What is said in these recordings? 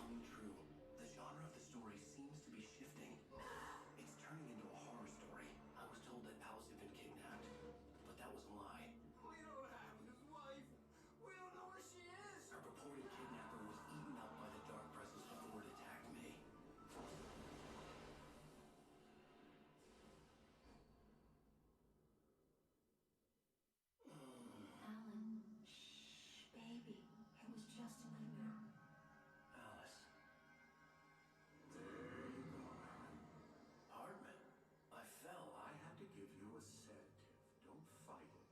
coming true. The genre of the story seems to be shifting. It's turning into a horror story. I was told that Alice had been kidnapped, but that was a lie. We don't have his wife. We don't know where she is. Our purported kidnapper was eaten up by the dark presence before it attacked me. Alan, shh, baby. It was just a nightmare. Alice. There you go, Alan. Hartman. I fell. I had to give you a sedative. Don't fight it.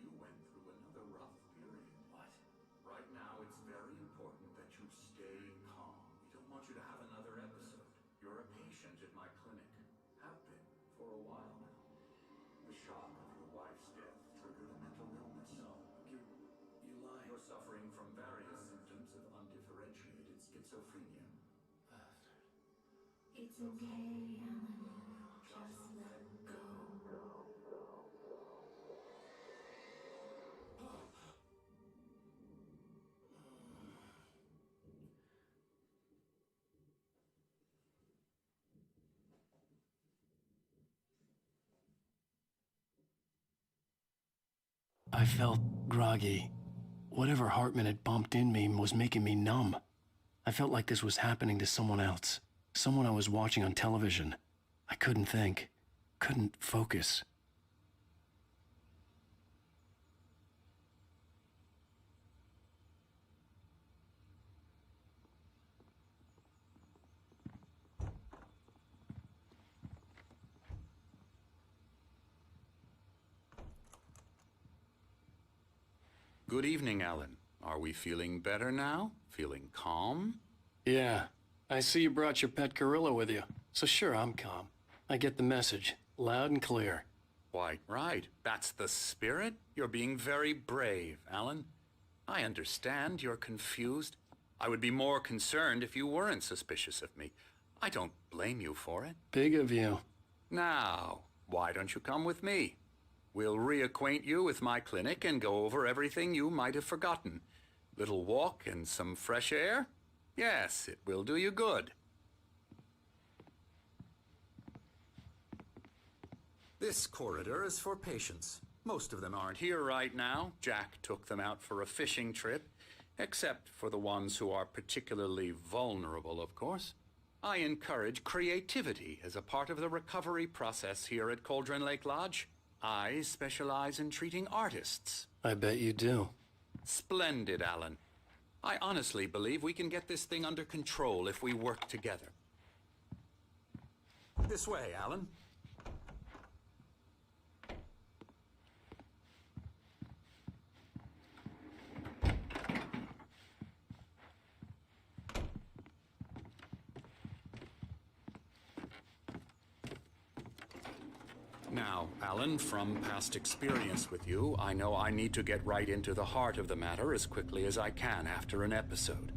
You went through another rough period. What? Right now, it's very important that you stay calm. We don't want you to have another episode. You're a patient at my clinic. Have been for a while now. The shock of your wife's death triggered a mental illness. No. You lied. You're suffering from various symptoms of undifferentiated schizophrenia. It's okay, Alan. Just let go. I felt groggy. Whatever Hartman had bumped in me was making me numb. I felt like this was happening to someone else. Someone I was watching on television. I couldn't think. Couldn't focus. Good evening, Alan. Are we feeling better now? Feeling calm? Yeah. I see you brought your pet gorilla with you. So sure, I'm calm. I get the message. Loud and clear. Quite right. That's the spirit. You're being very brave, Alan. I understand you're confused. I would be more concerned if you weren't suspicious of me. I don't blame you for it. Big of you. Now, why don't you come with me? We'll reacquaint you with my clinic and go over everything you might have forgotten. Little walk and some fresh air? Yes, it will do you good. This corridor is for patients. Most of them aren't here right now. Jack took them out for a fishing trip, except for the ones who are particularly vulnerable, of course. I encourage creativity as a part of the recovery process here at Cauldron Lake Lodge. I specialize in treating artists. I bet you do. Splendid, Alan. I honestly believe we can get this thing under control if we work together. This way, Alan. Now, Alan, from past experience with you, I know I need to get right into the heart of the matter as quickly as I can after an episode.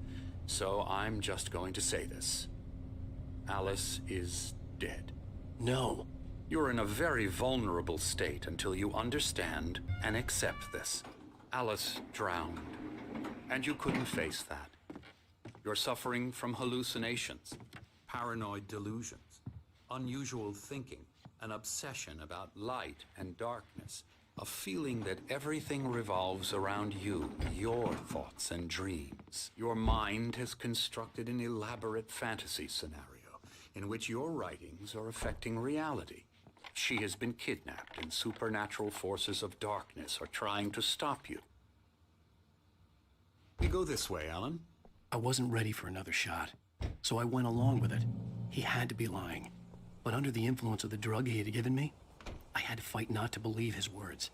So I'm just going to say this. Alice is dead. No. You're in a very vulnerable state until you understand and accept this. Alice drowned, and you couldn't face that. You're suffering from hallucinations, paranoid delusions, unusual thinking, an obsession about light and darkness, a feeling that everything revolves around you, your thoughts and dreams. Your mind has constructed an elaborate fantasy scenario in which your writings are affecting reality. She has been kidnapped and supernatural forces of darkness are trying to stop you. We go this way, Alan. I wasn't ready for another shot, so I went along with it. He had to be lying. But under the influence of the drug he had given me, I had to fight not to believe his words.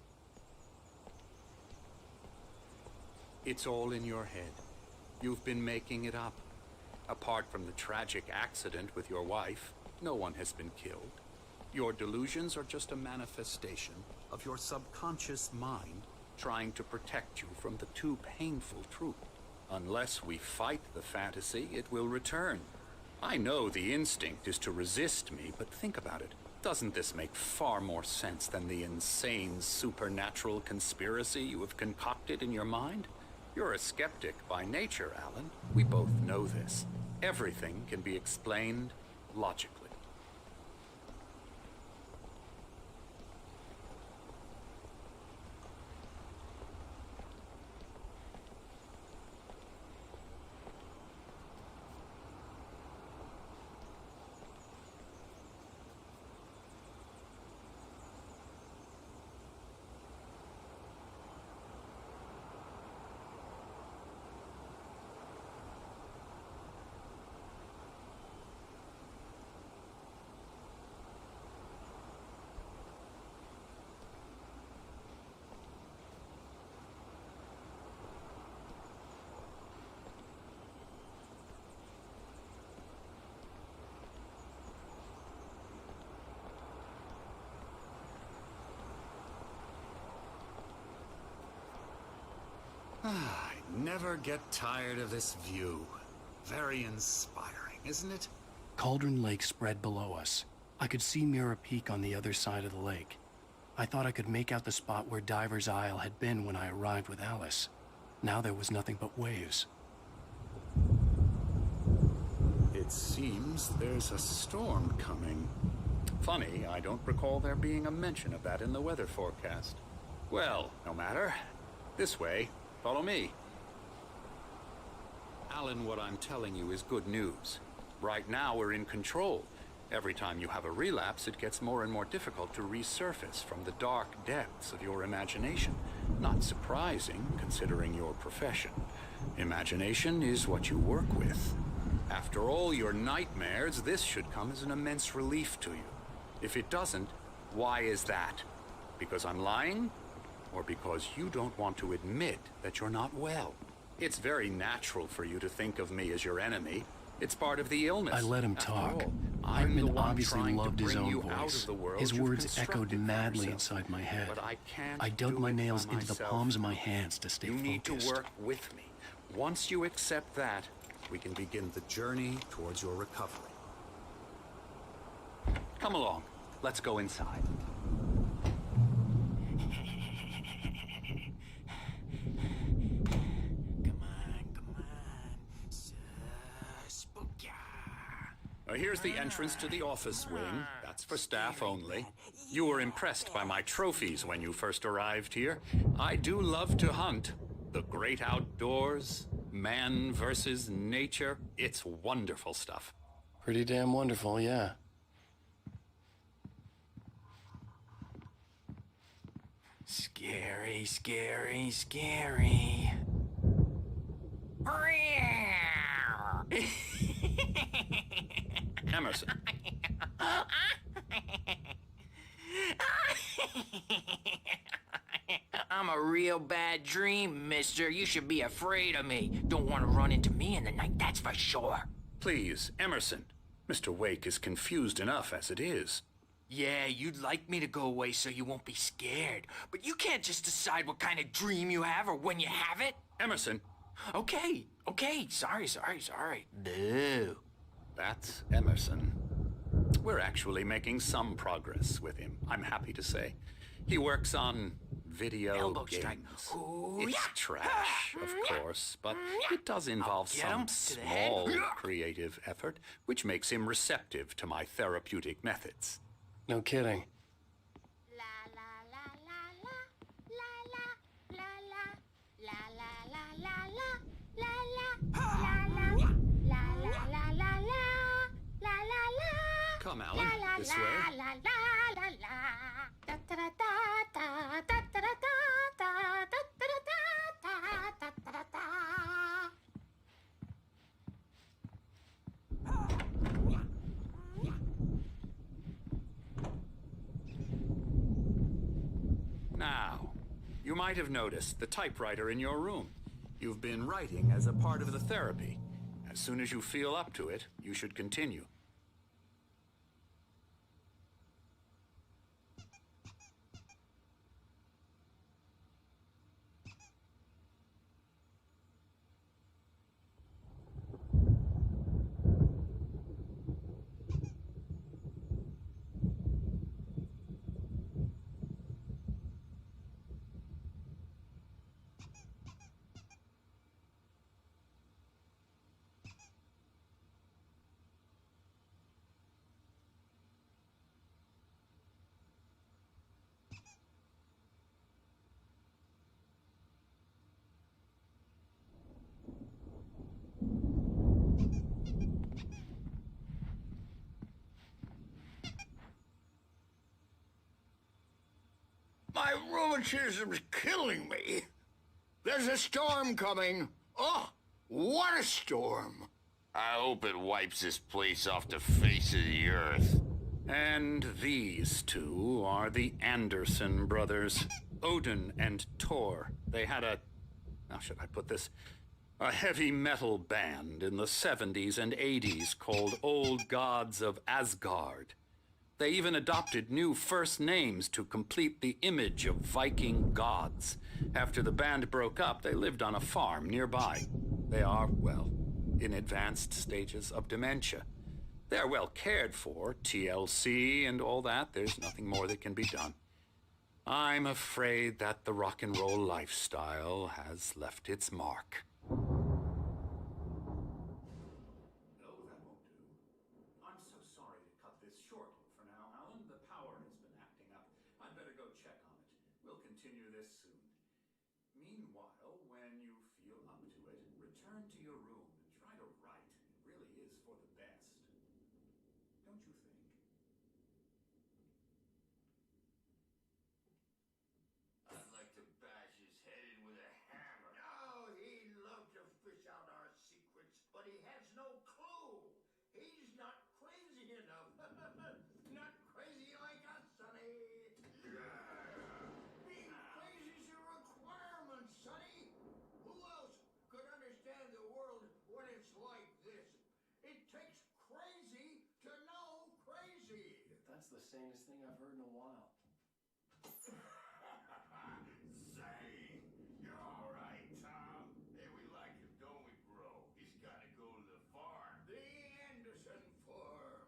It's all in your head. You've been making it up. Apart from the tragic accident with your wife, no one has been killed. Your delusions are just a manifestation of your subconscious mind trying to protect you from the too painful truth. Unless we fight the fantasy, it will return. I know the instinct is to resist me, but think about it. Doesn't this make far more sense than the insane supernatural conspiracy you have concocted in your mind? You're a skeptic by nature, Alan. We both know this. Everything can be explained logically. I never get tired of this view. Very inspiring, isn't it? Cauldron Lake spread below us. I could see Mirror Peak on the other side of the lake. I thought I could make out the spot where Diver's Isle had been when I arrived with Alice. Now there was nothing but waves. It seems there's a storm coming. Funny, I don't recall there being a mention of that in the weather forecast. Well, no matter. This way. Follow me. Alan, what I'm telling you is good news. Right now, we're in control. Every time you have a relapse, it gets more and more difficult to resurface from the dark depths of your imagination. Not surprising, considering your profession. Imagination is what you work with. After all your nightmares, this should come as an immense relief to you. If it doesn't, why is that? Because I'm lying? Or because you don't want to admit that you're not well? It's very natural for you to think of me as your enemy. It's part of the illness. I let him After talk. all, I'm the Hartman one obviously trying to loved his bring own you out voice. of the world His you've words constructed echoed for madly yourself. inside my head. But I can't I dug do my it nails by into the myself. palms of my hands to stay You focused. need to work with me. Once you accept that, we can begin the journey towards your recovery. Come along. Let's go inside. Here's the entrance to the office wing. That's for staff only. You were impressed by my trophies when you first arrived here. I do love to hunt. The great outdoors, man versus nature. It's wonderful stuff. Pretty damn wonderful, yeah. Scary, scary, scary. Emerson. I'm a real bad dream, mister. You should be afraid of me. Don't want to run into me in the night, that's for sure. Please, Emerson. Mr. Wake is confused enough as it is. Yeah, you'd like me to go away so you won't be scared. But you can't just decide what kind of dream you have or when you have it. Emerson. Okay. Sorry. Boo. That's Emerson. We're actually making some progress with him, I'm happy to say. He works on video Elbow games. strike. Ooh, It's yeah. trash, of course, but it does involve I'll get him some to the head. small creative effort, which makes him receptive to my therapeutic methods. No kidding. Come, Alan, this way. Now, you might have noticed the typewriter in your room. You've been writing as a part of the therapy. As soon as you feel up to it, you should continue. rheumatism's killing me. There's a storm coming. Oh, what a storm. I hope it wipes this place off the face of the earth. And these two are the Anderson brothers, Odin and Thor. They had how should I put this? A heavy metal band in the 70s and 80s called Old Gods of Asgard. They even adopted new first names to complete the image of Viking gods. After the band broke up, they lived on a farm nearby. They are, well, in advanced stages of dementia. They're well cared for, TLC and all that. There's nothing more that can be done. I'm afraid that the rock and roll lifestyle has left its mark. No, that won't do. I'm so sorry to cut this short for now, Alan. The power has been acting up. I'd better go check on it. We'll continue this soon. Meanwhile, when you feel up to it, return to your room and try to write. It really is for the best. Don't you think? I'd like to bash his head in with a hammer. Oh, he'd love to fish out our secrets, but he has no clue. He's not crazy enough. Not crazy like us, Sonny. Being crazy's a requirement, Sonny. Who else could understand the world when it's like this? It takes crazy to know crazy. That's the sanest thing I've heard in a while. Zane, you're all right, Tom. Hey, we like him, don't we, bro? He's got to go to the farm. The Anderson Farm.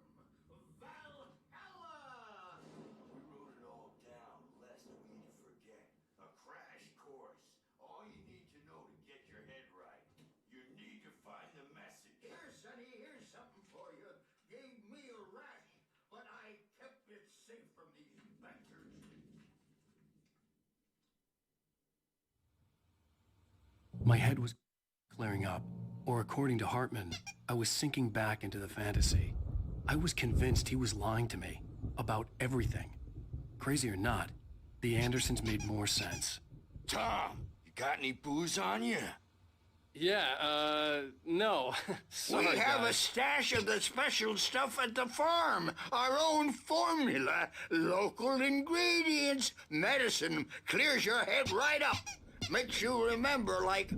Valhalla! We wrote it all down, lest we forget. A crash course. All you need to know to get your head right. You need to find the message. Here, Sonny, here's something for you. Gave me a rash, but I kept it safe from these bankers. My head was clearing up, or according to Hartman, I was sinking back into the fantasy. I was convinced he was lying to me about everything. Crazy or not, the Andersons made more sense. Tom, you got any booze on you? Yeah, no. We have a stash of the special stuff at the farm. Our own formula. Local ingredients. Medicine clears your head right up. Makes you remember like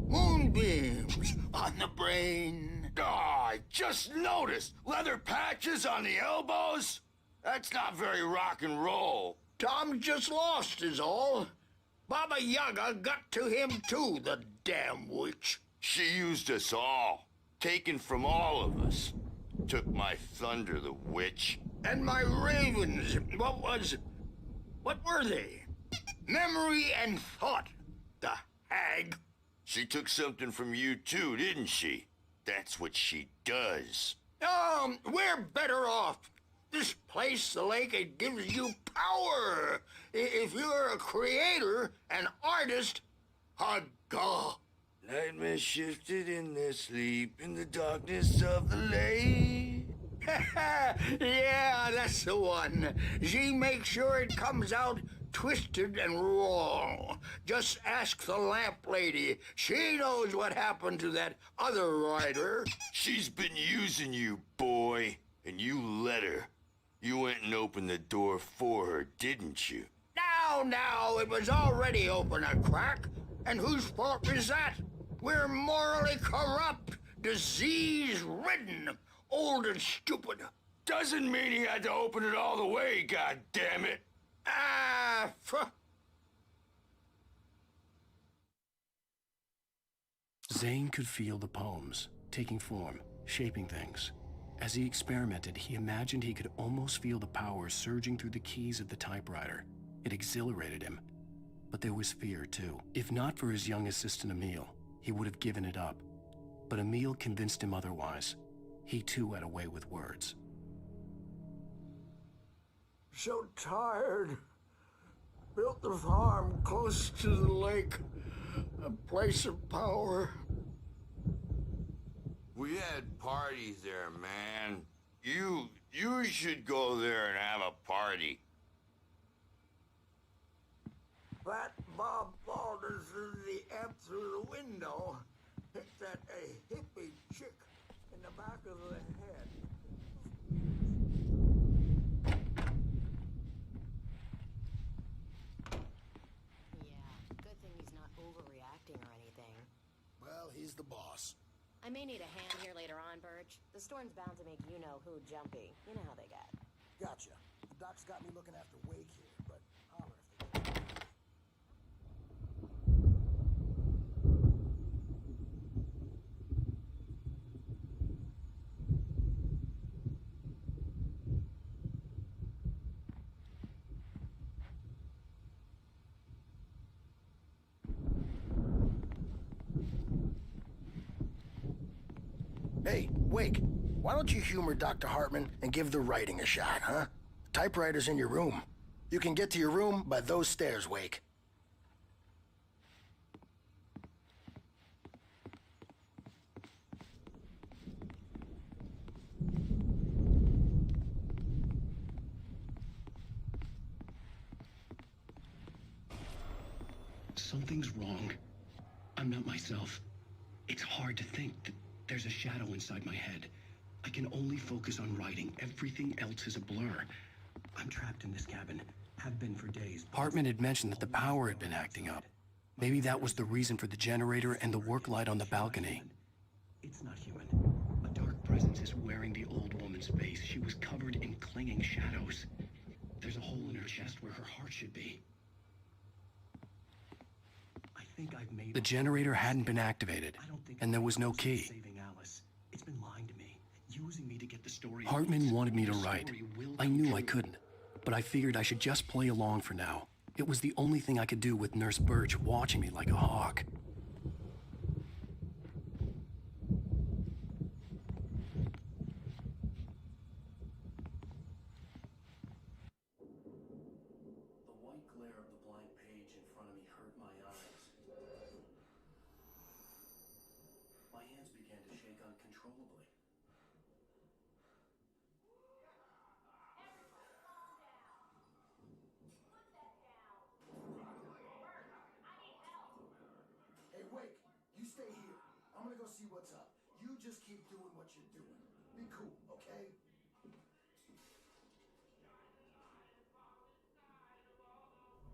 moonbeams on the brain. Oh, I just noticed. Leather patches on the elbows? That's not very rock and roll. Tom just lost is all. Baba Yaga got to him too, the damn witch. She used us all. Taken from all of us. Took my thunder, the witch. And my ravens, what were they? Memory and thought, the hag. She took something from you too, didn't she? That's what she does. We're better off. This place, the lake, it gives you power. If you're a creator, an artist, haga. Nightmare shifted in their sleep in the darkness of the lake. Yeah, that's the one. She makes sure it comes out twisted and wrong. Just ask the lamp lady. She knows what happened to that other writer. She's been using you, boy, and you let her. You went and opened the door for her, didn't you? Now, it was already open a crack. And whose fault is that? We're morally corrupt, disease-ridden, old and stupid. Doesn't mean he had to open it all the way, goddammit. Zane could feel the poems, taking form, shaping things. As he experimented, he imagined he could almost feel the power surging through the keys of the typewriter. It exhilarated him. But there was fear, too. If not for his young assistant Emil, he would have given it up. But Emil convinced him otherwise. He too had a way with words. So tired. Built the farm close to the lake. A place of power. We had parties there, man. You should go there and have a party. Fat Bob Balders through the amp through the window. Hit that a hippie chick in the back of the head. Yeah, good thing he's not overreacting or anything. Well, he's the boss. I may need a hand here later on, Birch. The storm's bound to make you-know-who jumpy. You know how they get. Gotcha. The doc's got me looking after Wake here, but holler if they get... Hey, Wake, why don't you humor Dr. Hartman and give the writing a shot, huh? Typewriter's in your room. You can get to your room by those stairs, Wake. Something's wrong. I'm not myself. It's hard to think that there's a shadow inside my head. I can only focus on writing. Everything else is a blur. I'm trapped in this cabin. Have been for days. Hartman had mentioned that the power had been acting up. Maybe that was the reason for the generator and the work light on the balcony. It's not human. A dark presence is wearing the old woman's face. She was covered in clinging shadows. There's a hole in her chest where her heart should be. I think I've made... The generator hadn't been activated, and there was no key. Saving Alice. It's been lying to me, using me to get the story. Hartman wanted me to write. I knew I couldn't, but I figured I should just play along for now. It was the only thing I could do with Nurse Birch watching me like a hawk. The white glare of the blank page in front of me hurt my eyes. My hands began to shake uncontrollably. Hey, Wake, you stay here. I'm gonna go see what's up. You just keep doing what you're doing. Be cool, okay?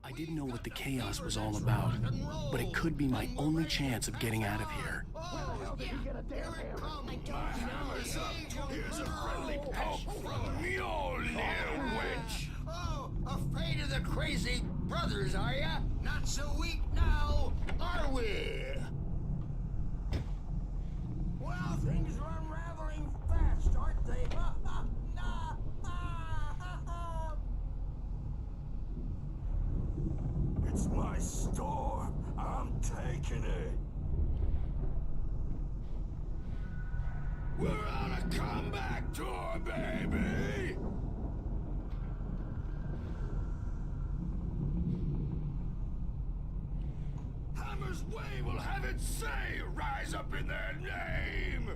I didn't know what the chaos was all about, but it could be my only chance of getting out of here. Here's a friendly poke from Mjolnir, wench. Oh, afraid of the crazy brothers, are ya? Not so weak now, are we? Well, things are unraveling fast, aren't they? It's my store. I'm taking it. We're on a comeback tour, baby! Hammer's Way will have its say rise up in their name!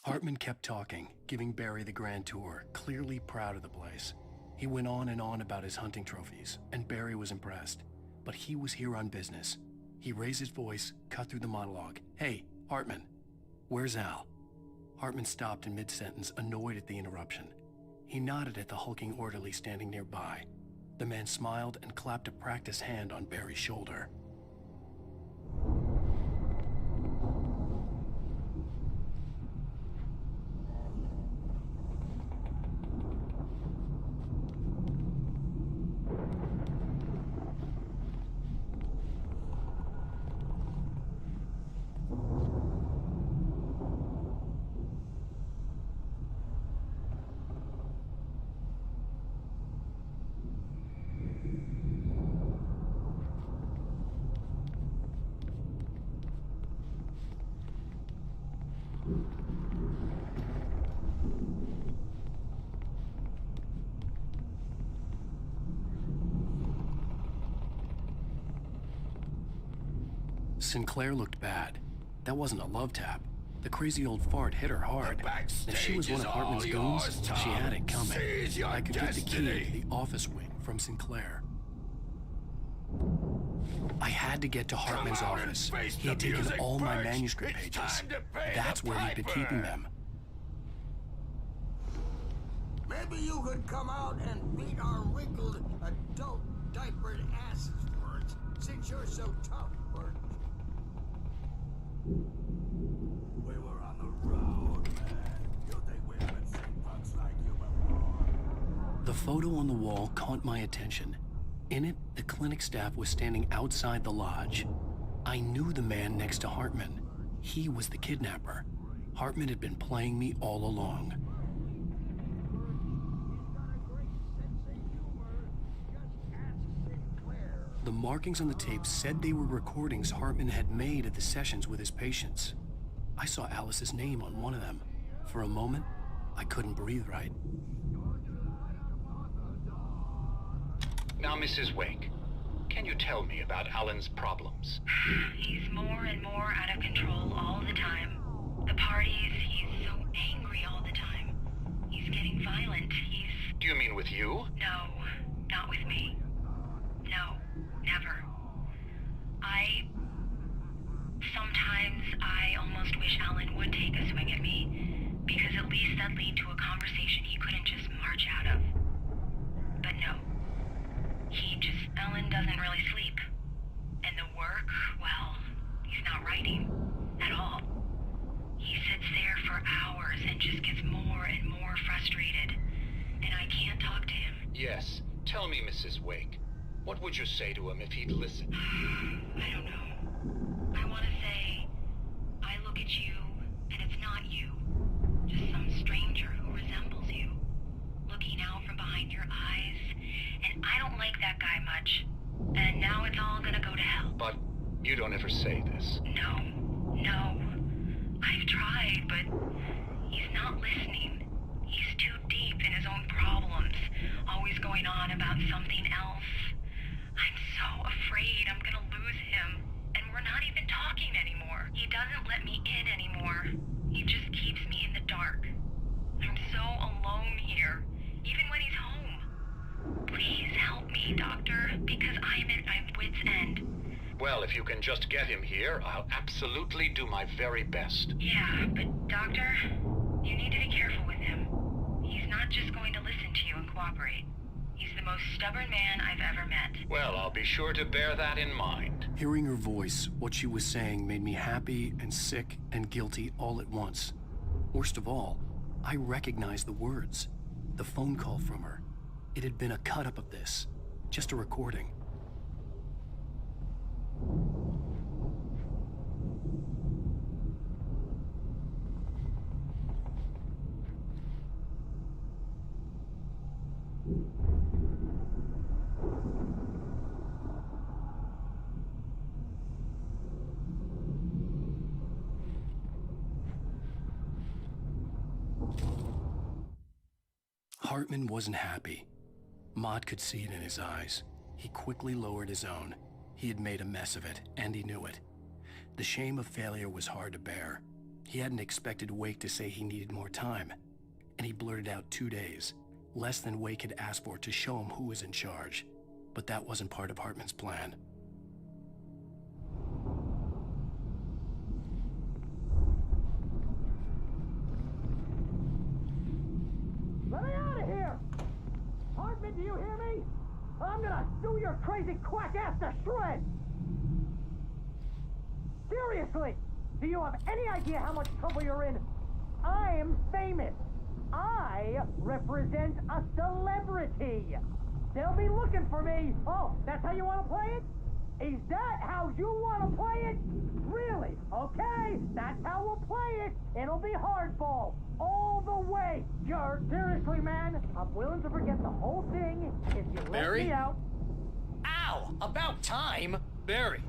Hartman kept talking, giving Barry the grand tour, clearly proud of the place. He went on and on about his hunting trophies, and Barry was impressed. But he was here on business. He raised his voice, cut through the monologue. Hey, Hartman, where's Al? Hartman stopped in mid-sentence, annoyed at the interruption. He nodded at the hulking orderly standing nearby. The man smiled and clapped a practiced hand on Barry's shoulder. Sinclair looked bad. That wasn't a love tap. The crazy old fart hit her hard. If she was one of Hartman's goons, she had it coming. I could get the key to the office wing from Sinclair. I had to get to Hartman's office. He had taken all my manuscript pages. That's where he'd been keeping them. Maybe you could come out and beat our wrinkled adult diapered asses, Bert, since you're so tough, Bert. We were on the road, man. You think we've been seeing punks like you before? The photo on the wall caught my attention. In it, the clinic staff was standing outside the lodge. I knew the man next to Hartman. He was the kidnapper. Hartman had been playing me all along. The markings on the tape said they were recordings Hartman had made at the sessions with his patients. I saw Alice's name on one of them. For a moment, I couldn't breathe right. Now, Mrs. Wake, can you tell me about Alan's problems? He's more and more out of control all the time. The parties, he's so angry all the time. He's getting violent. Do you mean with you? No, not with me. No, never. Sometimes I almost wish Alan would take a swing at me, because at least that'd lead to a conversation he couldn't just march out of. But no. Alan doesn't really sleep. And the work, well, he's not writing at all. He sits there for hours and just gets more and more frustrated. And I can't talk to him. Yes. Tell me, Mrs. Wake. What would you say to him if he'd listen? I don't know. I want to say, I look at you, and it's not you. Just some stranger who resembles you. Looking out from behind your eyes. And I don't like that guy much. And now it's all gonna go to hell. But you don't ever say this. No. I've tried, but he's not listening. He's too deep in his own problems, always going on about something else. I'm so afraid I'm gonna lose him, and we're not even talking anymore. He doesn't let me in anymore. He just keeps me in the dark. I'm so alone here, even when he's home. Please help me, Doctor, because I'm at my wit's end. Well, if you can just get him here, I'll absolutely do my very best. Yeah, but Doctor, you need to be careful with him. He's not just going to listen to you and cooperate. He's the most stubborn man I've ever met. Well, I'll be sure to bear that in mind. Hearing her voice, what she was saying made me happy and sick and guilty all at once. Worst of all, I recognized the words. The phone call from her. It had been a cut-up of this. Just a recording. Hartman wasn't happy. Maude could see it in his eyes. He quickly lowered his own. He had made a mess of it, and he knew it. The shame of failure was hard to bear. He hadn't expected Wake to say he needed more time, and he blurted out 2 days, less than Wake had asked for to show him who was in charge. But that wasn't part of Hartman's plan. Let me out of here! Hartman, do you hear me? I'm gonna sue your crazy quack ass to shreds! Seriously, do you have any idea how much trouble you're in? I'm famous. I represent a celebrity. They'll be looking for me. Oh, that's how you want to play it? Is that how you want to play it? Really? Okay, that's how we'll play it. It'll be hardball. All the way, jerk. Seriously, man, I'm willing to forget the whole thing if you let me out. Ow! About time! Barry,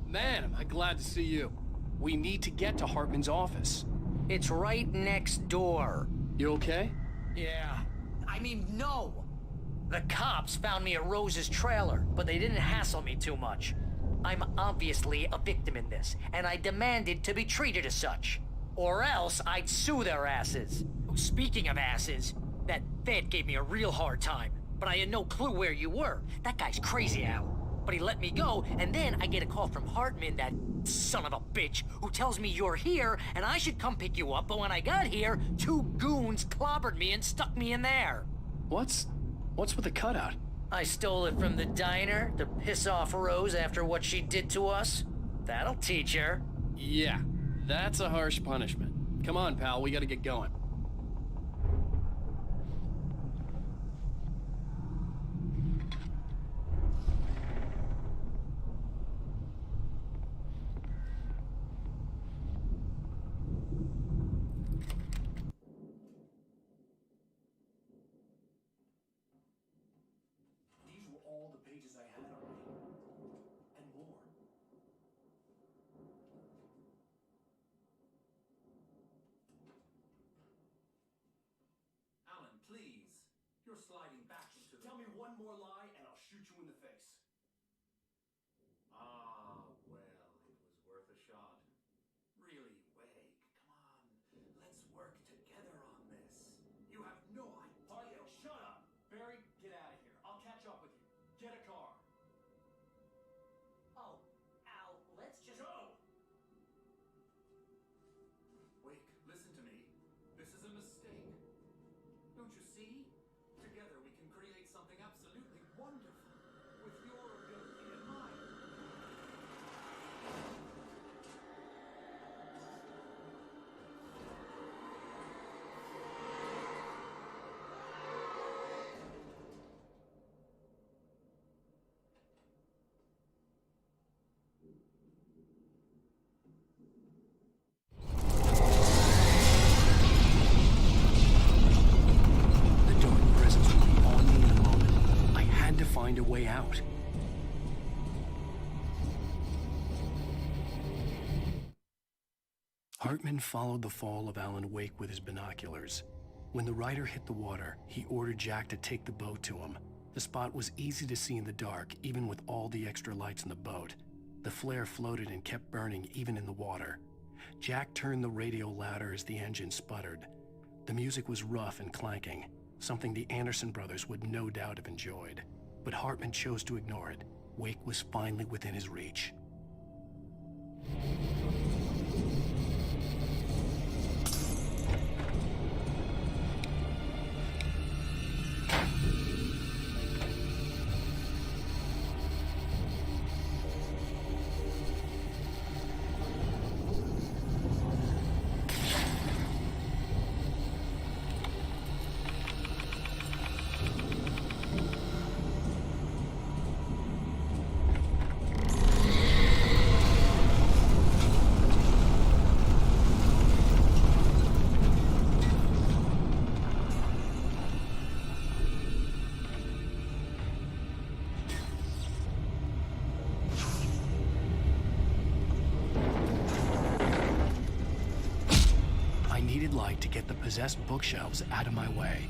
man, am I glad to see you. We need to get to Hartman's office. It's right next door. You okay? Yeah. I mean, no! The cops found me at Rose's trailer, but they didn't hassle me too much. I'm obviously a victim in this, and I demanded to be treated as such. Or else I'd sue their asses. Oh, speaking of asses, that Fed gave me a real hard time, but I had no clue where you were. That guy's crazy, Al. But he let me go, and then I get a call from Hartman, that son of a bitch, who tells me you're here, and I should come pick you up, but when I got here, 2 goons clobbered me and stuck me in there. What's with the cutout? I stole it from the diner to piss off Rose after what she did to us. That'll teach her. Yeah, that's a harsh punishment. Come on, pal, we gotta get going. These were all the pages I had already. And more. Alan, please. You're sliding back into the... Tell me one more lie and I'll shoot you in the face. Ah, well, it was worth a shot. Really, Wake, come on. Let's work together on this. You have no idea. Hartman, shut up! Barry, get out of here. I'll catch up with you. Get a car. Oh, Al, let's just... Go! Wake, listen to me. This is a mistake. Don't you see? Together we can create something absolutely wonderful. With your ability and mine. The dark presence would be on me in a moment. I had to find a way out. Hartman followed the fall of Alan Wake with his binoculars. When the rider hit the water, he ordered Jack to take the boat to him. The spot was easy to see in the dark, even with all the extra lights in the boat. The flare floated and kept burning even in the water. Jack turned the radio louder as the engine sputtered. The music was rough and clanking, something the Anderson brothers would no doubt have enjoyed. But Hartman chose to ignore it. Wake was finally within his reach. I needed light to get the possessed bookshelves out of my way.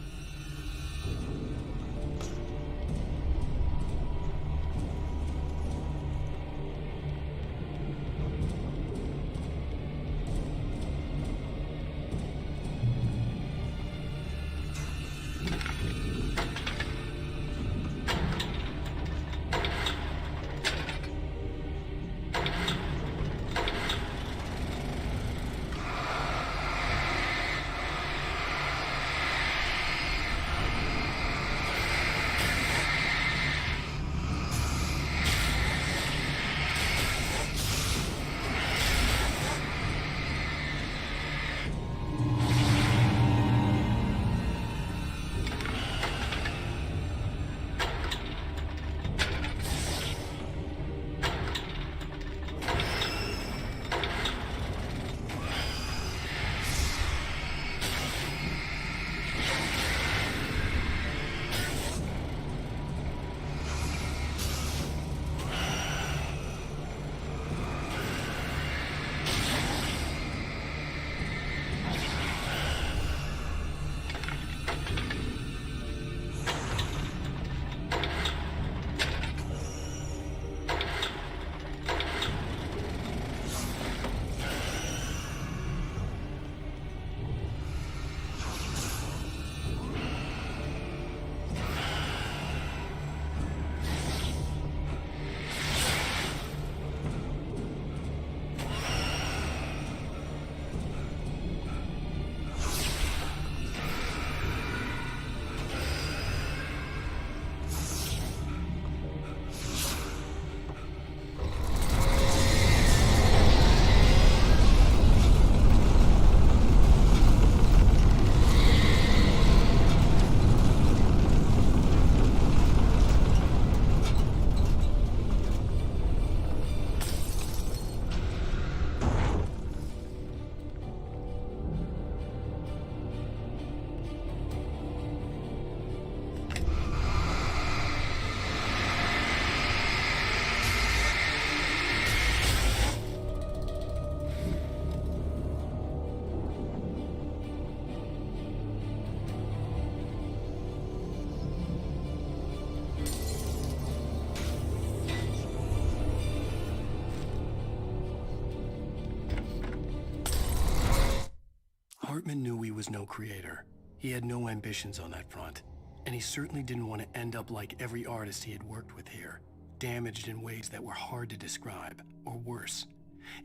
Hartman knew he was no creator. He had no ambitions on that front. And he certainly didn't want to end up like every artist he had worked with here, damaged in ways that were hard to describe, or worse.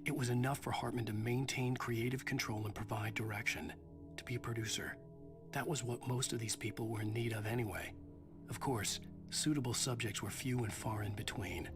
It was enough for Hartman to maintain creative control and provide direction, to be a producer. That was what most of these people were in need of anyway. Of course, suitable subjects were few and far in between.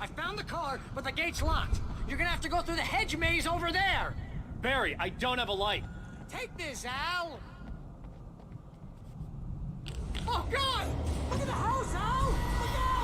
I found the car, but the gate's locked. You're gonna have to go through the hedge maze over there. Barry, I don't have a light. Take this, Al. Oh, God! Look at the house, Al! Look out!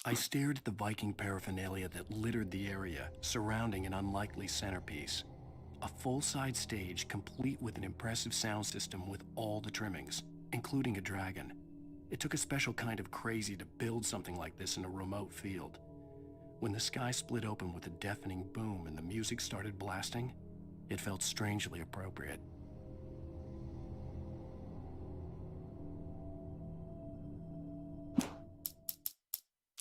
I stared at the Viking paraphernalia that littered the area surrounding an unlikely centerpiece. A full-size stage complete with an impressive sound system with all the trimmings, including a dragon. It took a special kind of crazy to build something like this in a remote field. When the sky split open with a deafening boom and the music started blasting, it felt strangely appropriate.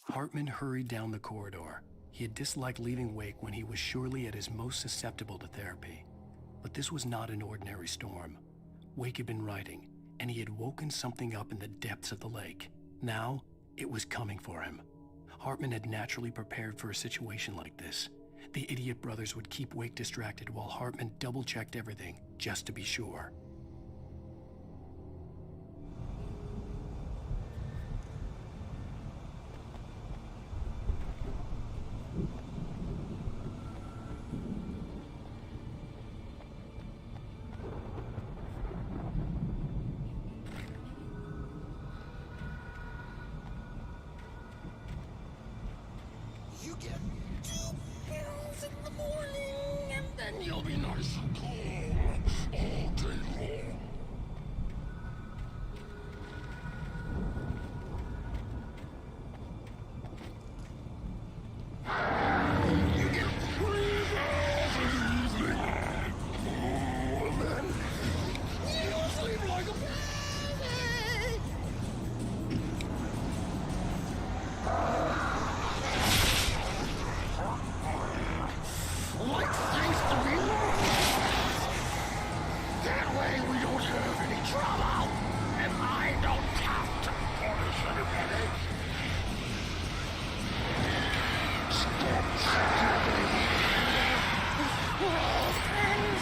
Hartman hurried down the corridor. He had disliked leaving Wake when he was surely at his most susceptible to therapy. But this was not an ordinary storm. Wake had been writing, and he had woken something up in the depths of the lake. Now, it was coming for him. Hartman had naturally prepared for a situation like this. The idiot brothers would keep Wake distracted while Hartman double-checked everything, just to be sure. You get 2 pills in the morning, and then you'll be nice and cool all day long. You get 3 pills in the evening. And then you'll sleep like a baby. Like things to be that way we don't have any trouble, and I don't have to punish anybody. Stop stabbing. We're all friends.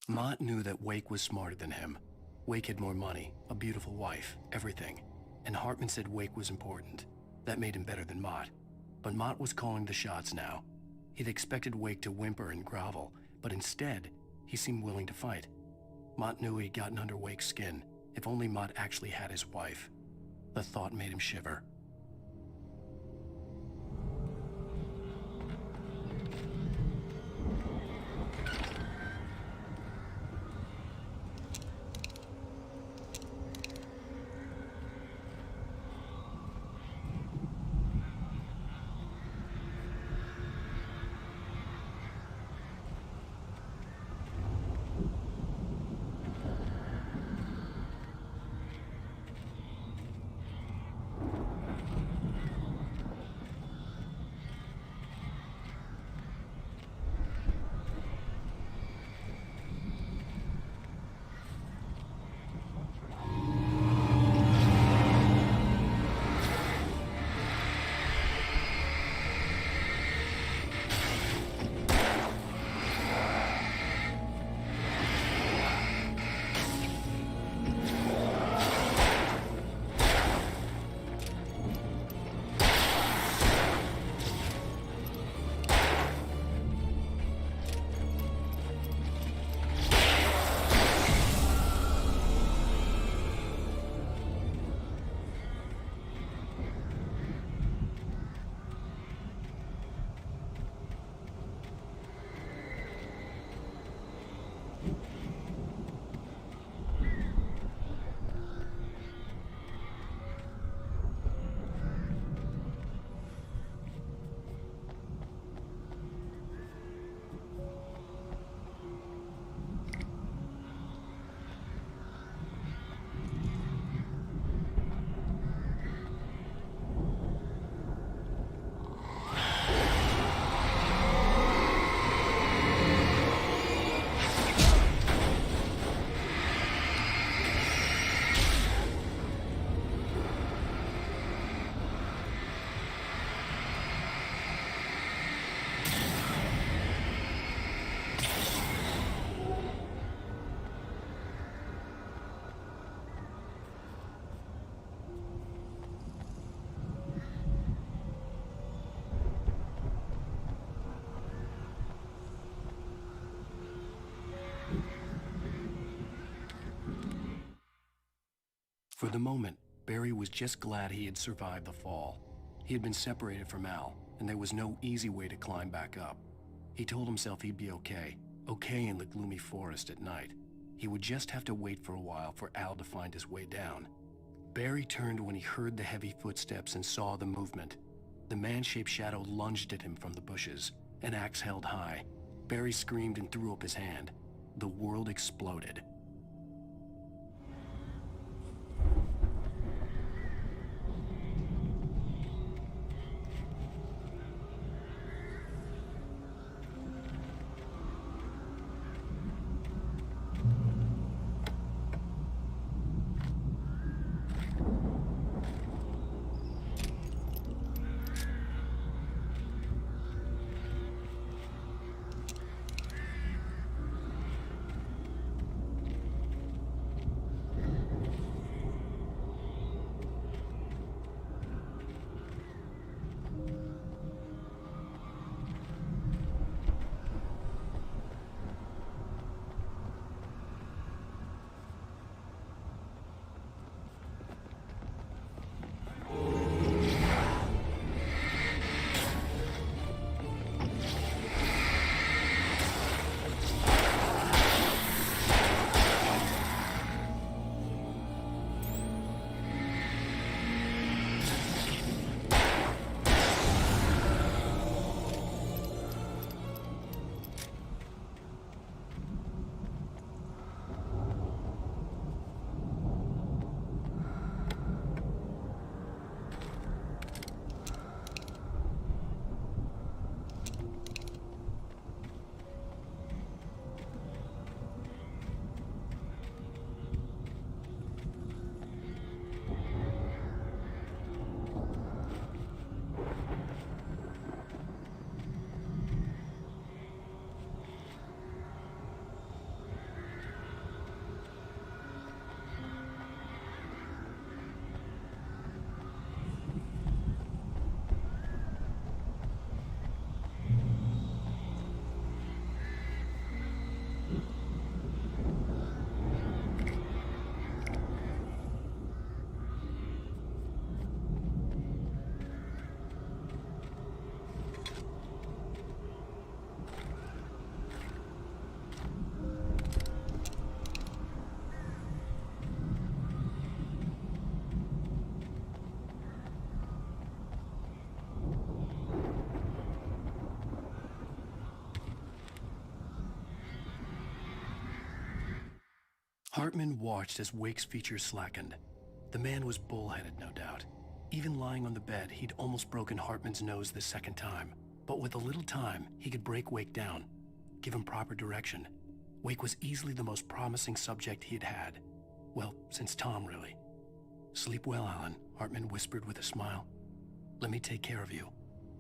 Mott knew that Wake was smarter than him. Wake had more money, a beautiful wife, everything. And Hartman said Wake was important. That made him better than Mott. But Mott was calling the shots now. He'd expected Wake to whimper and grovel, but instead, he seemed willing to fight. Mott knew he'd gotten under Wake's skin, If only Mutt actually had his wife. The thought made him shiver. For the moment, Barry was just glad he had survived the fall. He had been separated from Al, and there was no easy way to climb back up. He told himself he'd be okay in the gloomy forest at night. He would just have to wait for a while for Al to find his way down. Barry turned when he heard the heavy footsteps and saw the movement. The man-shaped shadow lunged at him from the bushes, an axe held high. Barry screamed and threw up his hand. The world exploded. Hartman watched as Wake's features slackened. The man was bullheaded, no doubt. Even lying on the bed, he'd almost broken Hartman's nose the second time. But with a little time, he could break Wake down, give him proper direction. Wake was easily the most promising subject he'd had. Well, since Tom, really. Sleep well, Alan, Hartman whispered with a smile. Let me take care of you.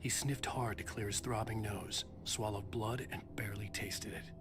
He sniffed hard to clear his throbbing nose, swallowed blood, and barely tasted it.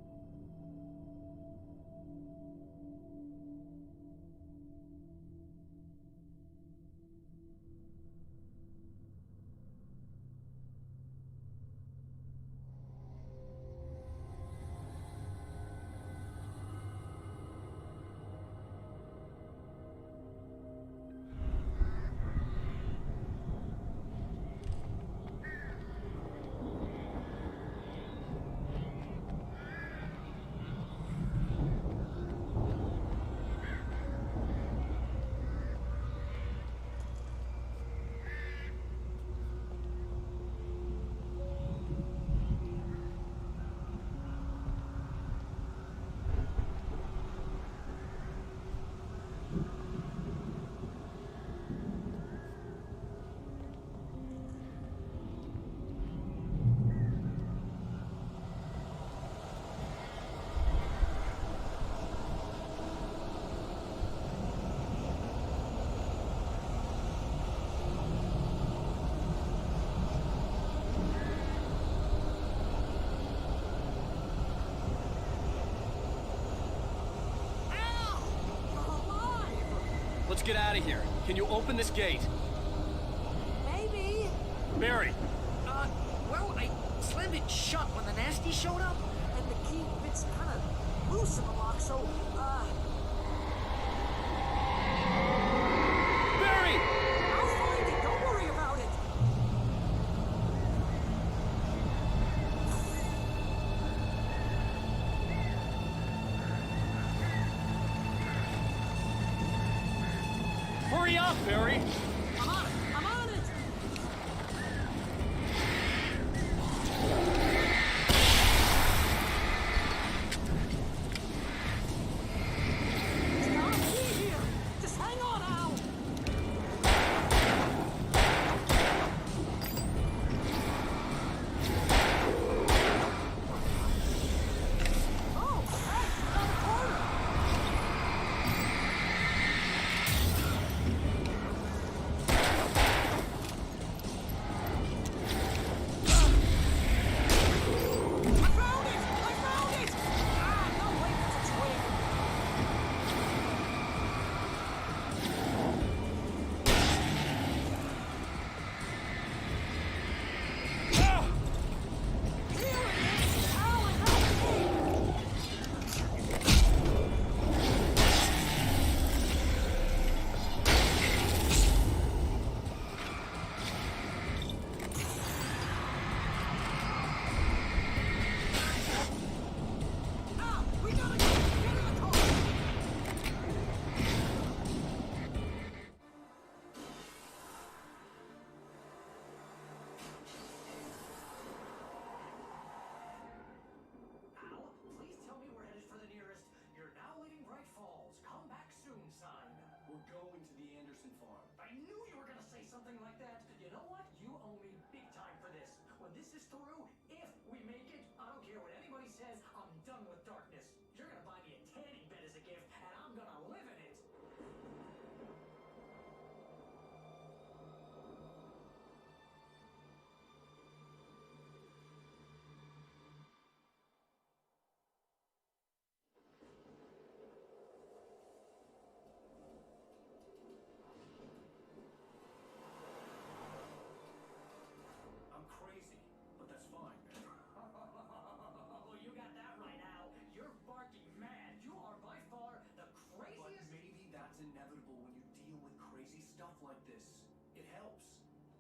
Let's get out of here. Can you open this gate? Maybe. Barry! Well, I slammed it shut when the nasty showed up. And the key fits kind of loose in the lock, so, Barry! I'll find it. Don't worry about it. Hurry up, Barry! I'm on it. I'm on it. It's not key here. Just hang on, Al. Oh, hey, around the corner. I found it! I found it! Ah, no, wait, it's a twig. Here it is! Alan, help me! Al, we gotta go! Get in the car! Al, please tell me we're headed for the nearest "You're now leaving Bright Falls. Come back soon" sign. We're going to the Anderson farm. I knew you were gonna say something like that. You know what? You owe me big time for this. When this is through, if we make it, I don't care what anybody says, I'm done with darkness. You're gonna buy me a tanning bed as a gift, and I'm gonna live in it. I'm crazy, but that's fine. Oh, you got that right, Al. You're barking mad. You are by far the But craziest. maybe that's inevitable when you deal with crazy stuff like this. It helps.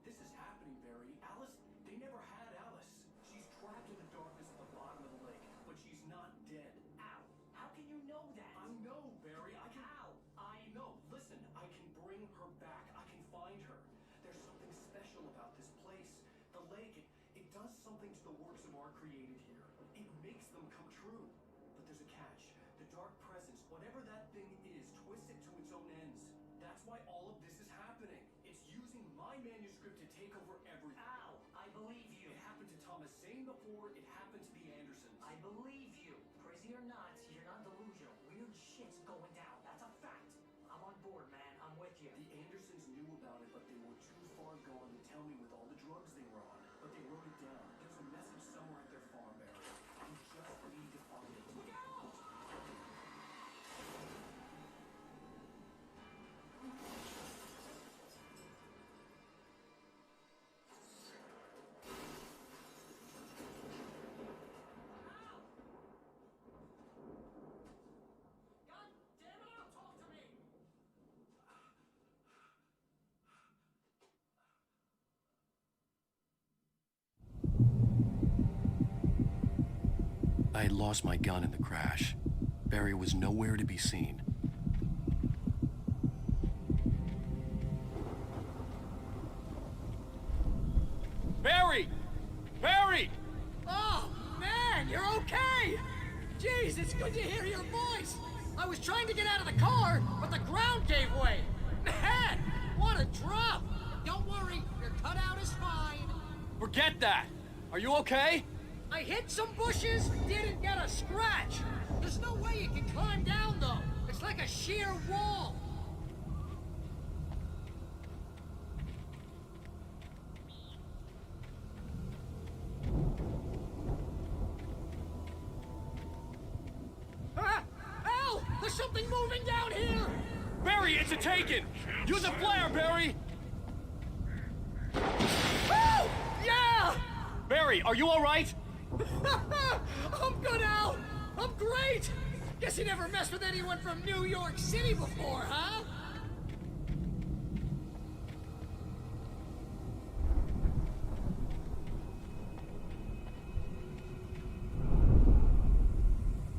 This is happening, Barry. Alice, they never had Alice. She's trapped in the darkness at the bottom of the lake, but she's not dead. Al, how can you know that? I know, Barry. I can. Al, I know. Listen, I can bring her back. I can find her. There's something special about this place. The lake, it does something to the works of art created here. It makes them come true. But there's a catch. The dark presence, whatever that thing is twisted to its own ends. That's why all of this is happening. It's using my manuscript to take over everything. Ow! I believe you. It happened to Thomas Zane before, it happened to the Andersons. I believe you. Crazy or not, you're not delusional. Weird shit's going down. That's a fact. I'm on board, man. I'm with you. The Andersons knew about it, but they were too far gone to tell me with all the drugs they were on. But they wrote it down. There's a message somewhere at their farm, Barry. You just need to find it. Look out! God damn it, now talk to me! I had lost my gun in the crash. Barry was nowhere to be seen. Barry! Barry! Oh, man, you're okay! Jeez, it's good to hear your voice! I was trying to get out of the car, but the ground gave way! Man, what a drop! Don't worry, your cutout is fine. Forget that! Are you okay? I hit some bushes, didn't get a scratch. There's no way you can climb down, though. It's like a sheer wall. Ah! Al! There's something moving down here! Barry, it's a taken! Use a flare, Barry! Oh! Yeah! Barry, are you alright? I'm good, Al! I'm great! Guess you never messed with anyone from New York City before, huh?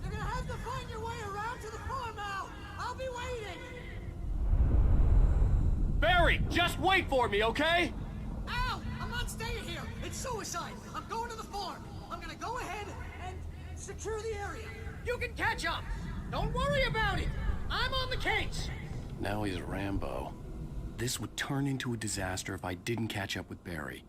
You're gonna have to find your way around to the farm, Al! I'll be waiting! Barry, just wait for me, okay? Al! I'm not staying here! It's suicide! I'm going to the farm! I'm gonna go ahead and secure the area. You can catch up. Don't worry about it. I'm on the case. Now he's Rambo. This would turn into a disaster if I didn't catch up with Barry.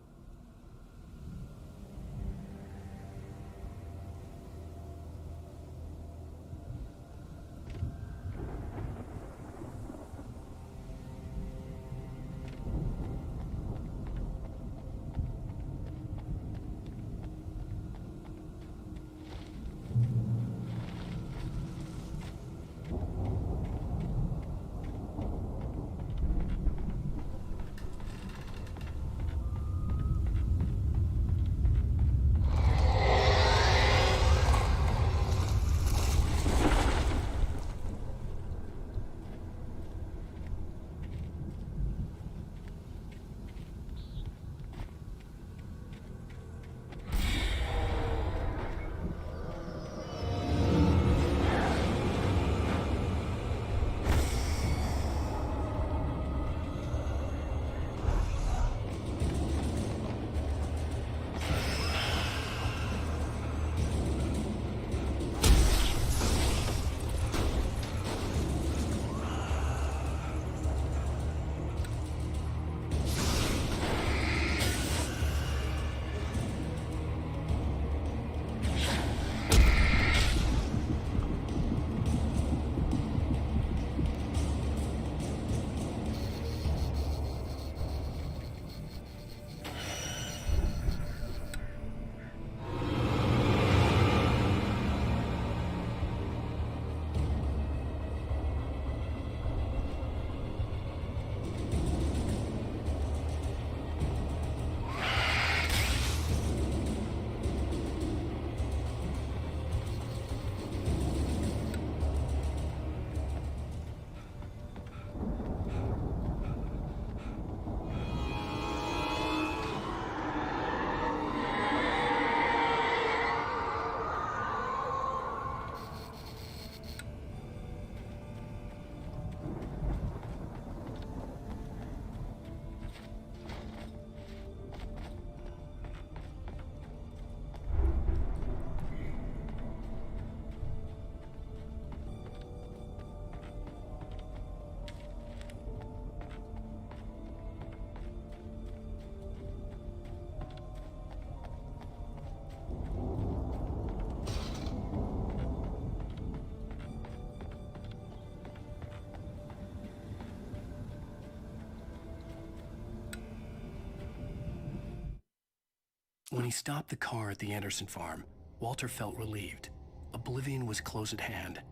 When he stopped the car at the Anderson farm, Walter felt relieved. Oblivion was close at hand.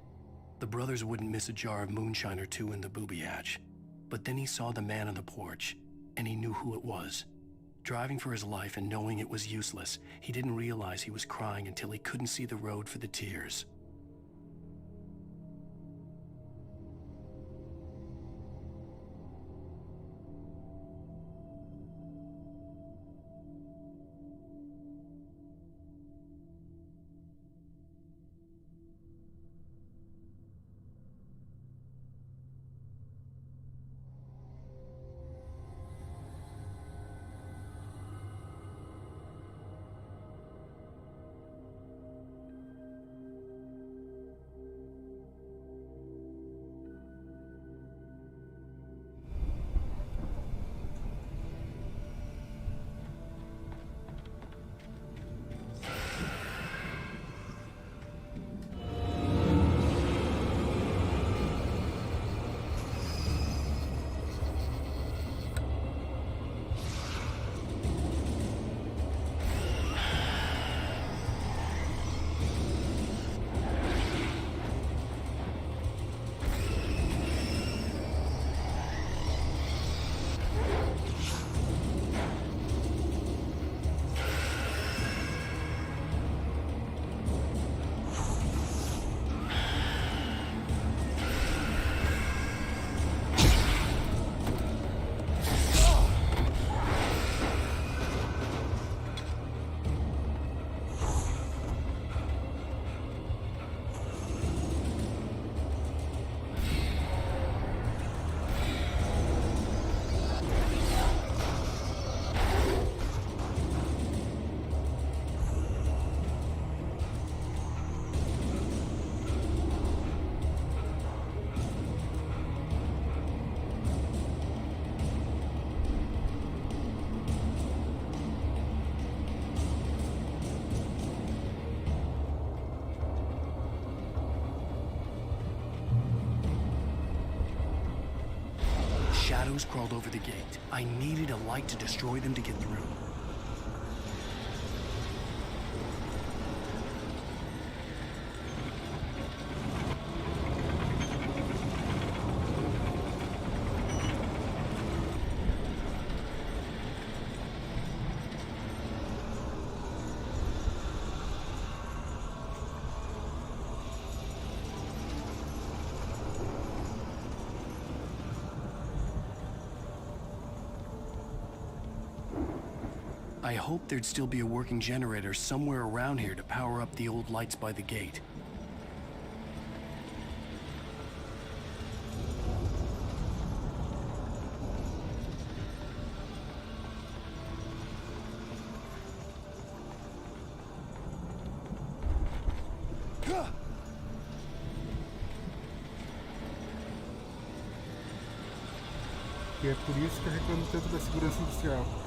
The brothers wouldn't miss a jar of moonshine or two in the booby hatch. But then he saw the man on the porch, and he knew who it was. Driving for his life and knowing it was useless, he didn't realize he was crying until he couldn't see the road for the tears. Shadows crawled over the gate. I needed a light to destroy them to get through. I hoped there'd still be a working generator somewhere around here to power up the old lights by the gate. E é por isso que eu reclamo tanto da segurança industrial.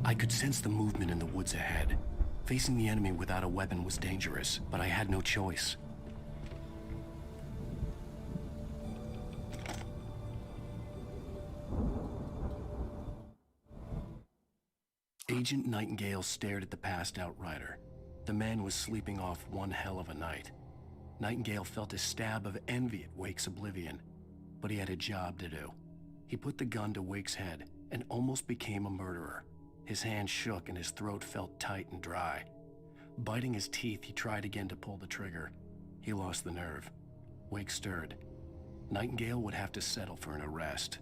I could sense the movement in the woods ahead. Facing the enemy without a weapon was dangerous, but I had no choice. Agent Nightingale stared at the passed out rider. The man was sleeping off one hell of a night. Nightingale felt a stab of envy at Wake's oblivion, but he had a job to do. He put the gun to Wake's head and almost became a murderer. His hand shook and his throat felt tight and dry. Biting his teeth, he tried again to pull the trigger. He lost the nerve. Wake stirred. Nightingale would have to settle for an arrest.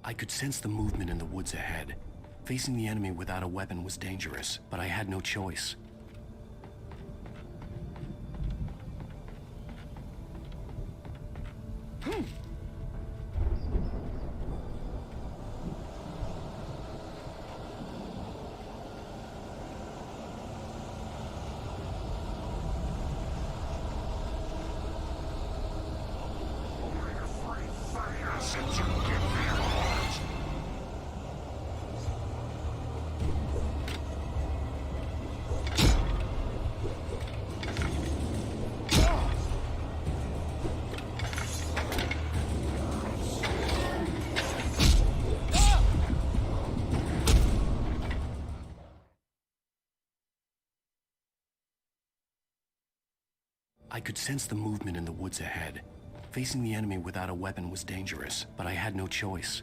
I could sense the movement in the woods ahead. Facing the enemy without a weapon was dangerous, but I had no choice. I could sense the movement in the woods ahead. Facing the enemy without a weapon was dangerous, but I had no choice.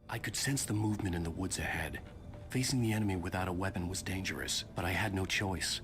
I could sense the movement in the woods ahead. Facing the enemy without a weapon was dangerous, but I had no choice.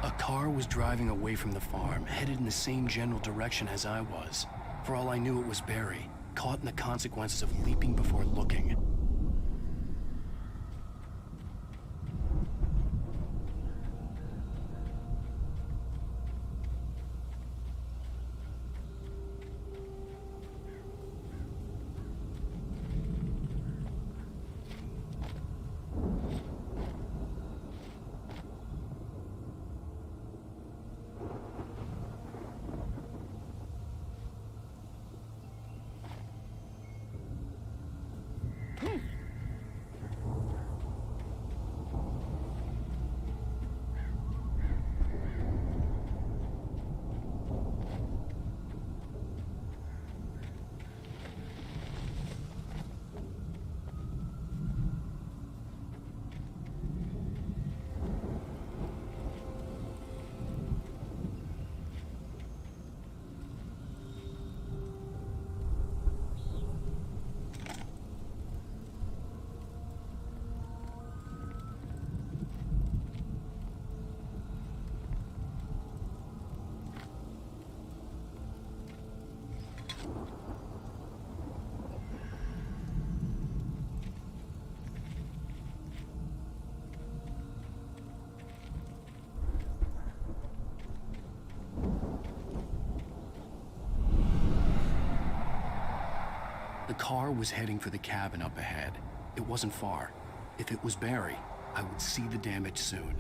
A car was driving away from the farm, headed in the same general direction as I was. For all I knew, it was Barry, caught in the consequences of leaping before looking. The car was heading for the cabin up ahead. It wasn't far. If it was Barry, I would see the damage soon.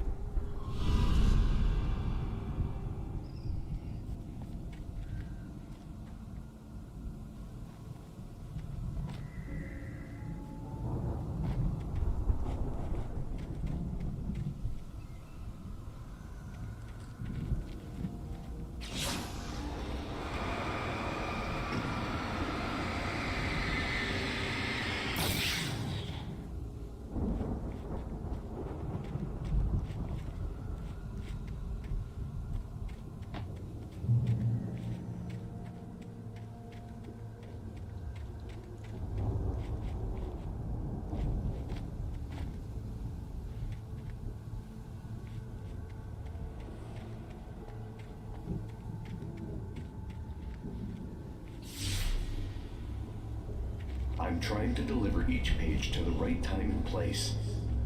I'm trying to deliver each page to the right time and place.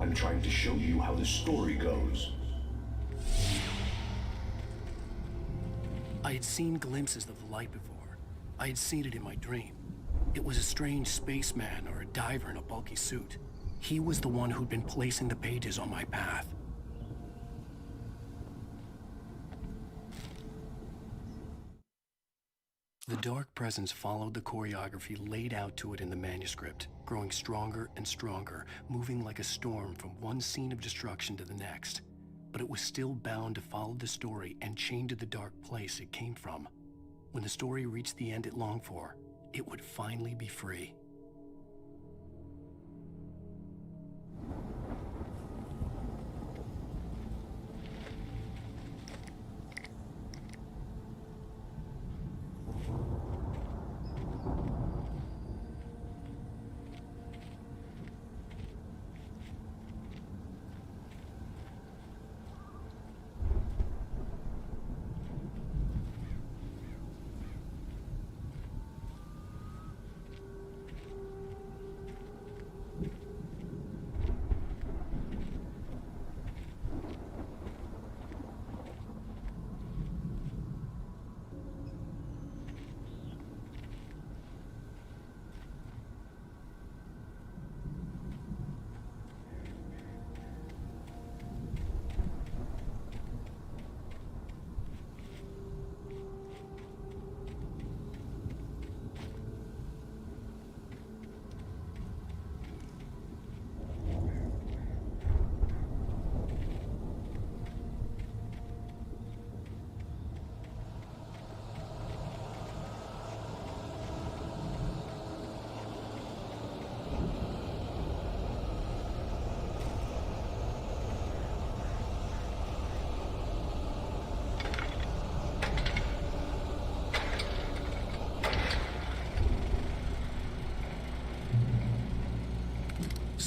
I'm trying to show you how the story goes. I had seen glimpses of the light before. I had seen it in my dream. It was a strange spaceman or a diver in a bulky suit. He was the one who'd been placing the pages on my path. The dark presence followed the choreography laid out to it in the manuscript, growing stronger and stronger, moving like a storm from one scene of destruction to the next. But it was still bound to follow the story and chained to the dark place it came from. When the story reached the end it longed for, it would finally be free.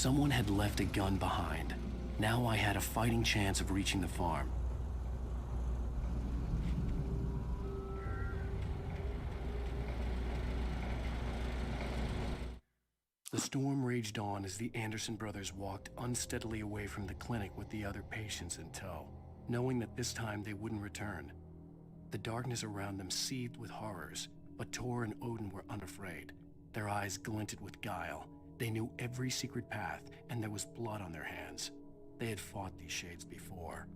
Someone had left a gun behind. Now I had a fighting chance of reaching the farm. The storm raged on as the Anderson brothers walked unsteadily away from the clinic with the other patients in tow, knowing that this time they wouldn't return. The darkness around them seethed with horrors, but Tor and Odin were unafraid. Their eyes glinted with guile. They knew every secret path, and there was blood on their hands. They had fought these shades before.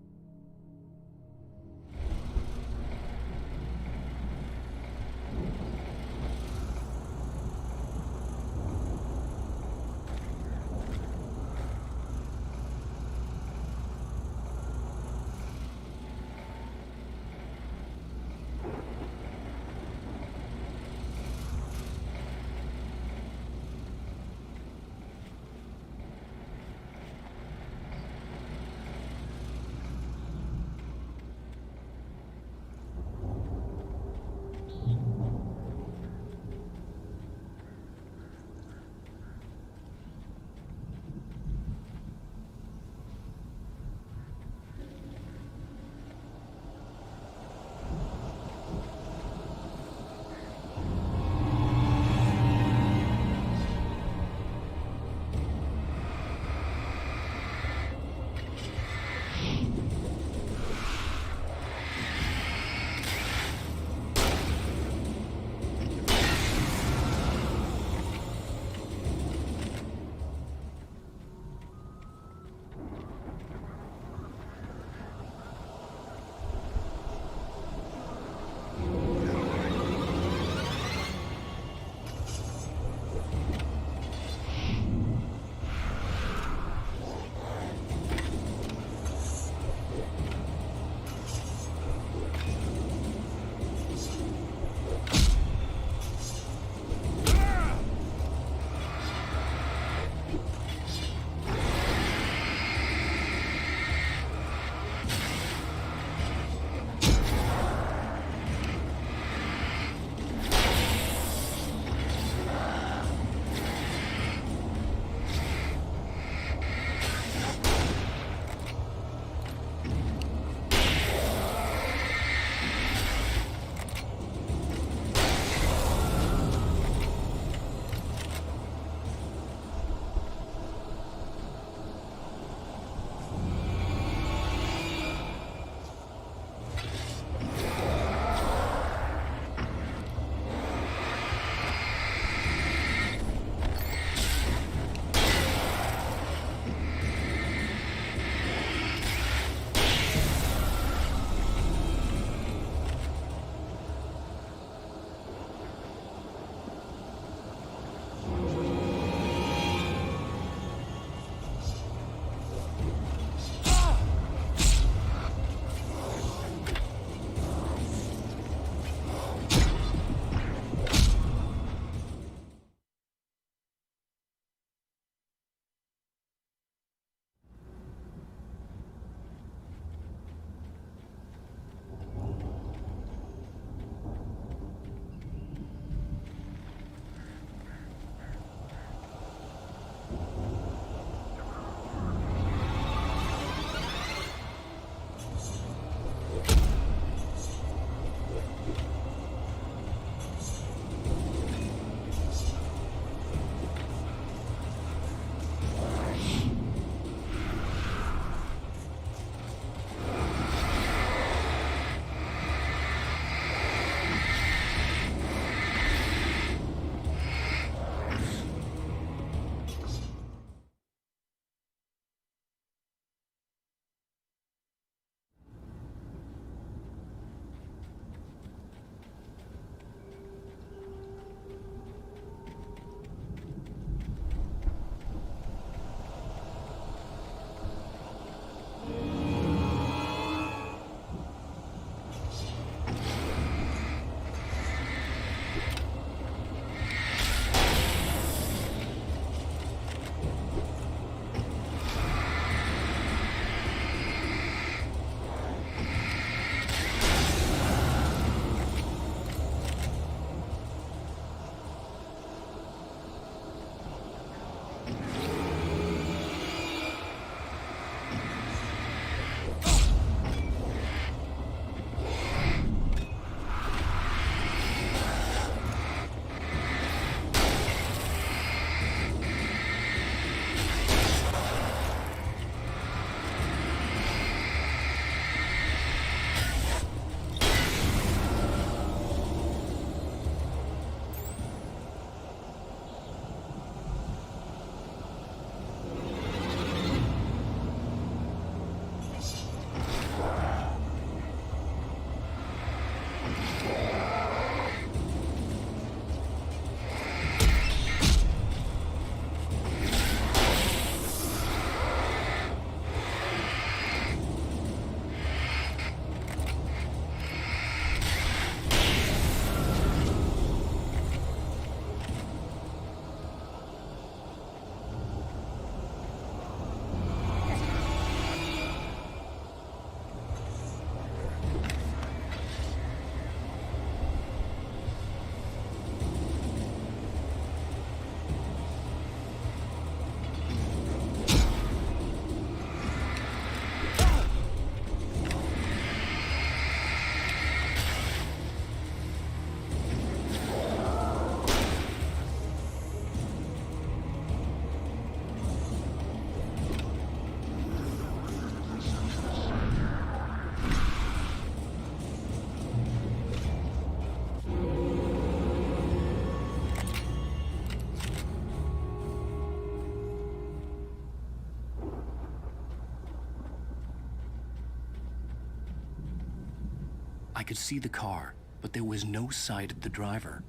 I could see the car, but there was no sight of the driver.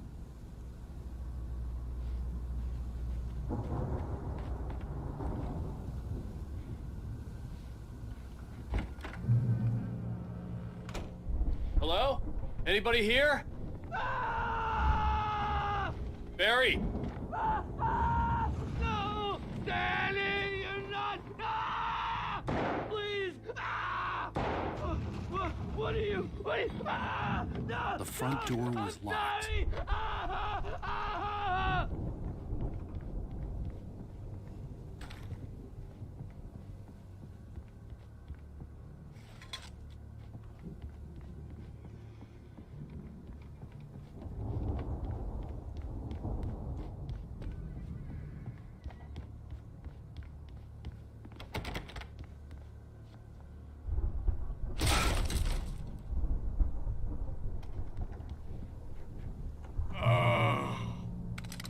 Hello? Anybody here? Barry! No! Danny, you're not! Please! What are you? No! The front door was locked. Danny!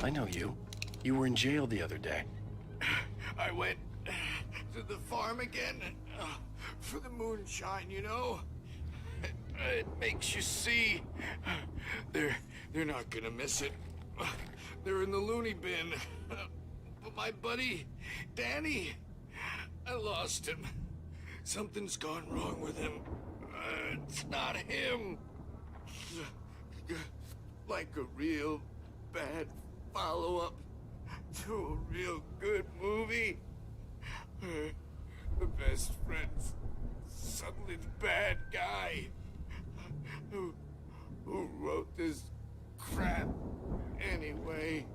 I know you. You were in jail the other day. I went to the farm again for the moonshine, you know? It makes you see. They're not gonna miss it. They're in the loony bin. But my buddy, Danny, I lost him. Something's gone wrong with him. It's not him. Like a real bad follow-up to a real good movie. The best friend's suddenly the bad guy who wrote this crap anyway.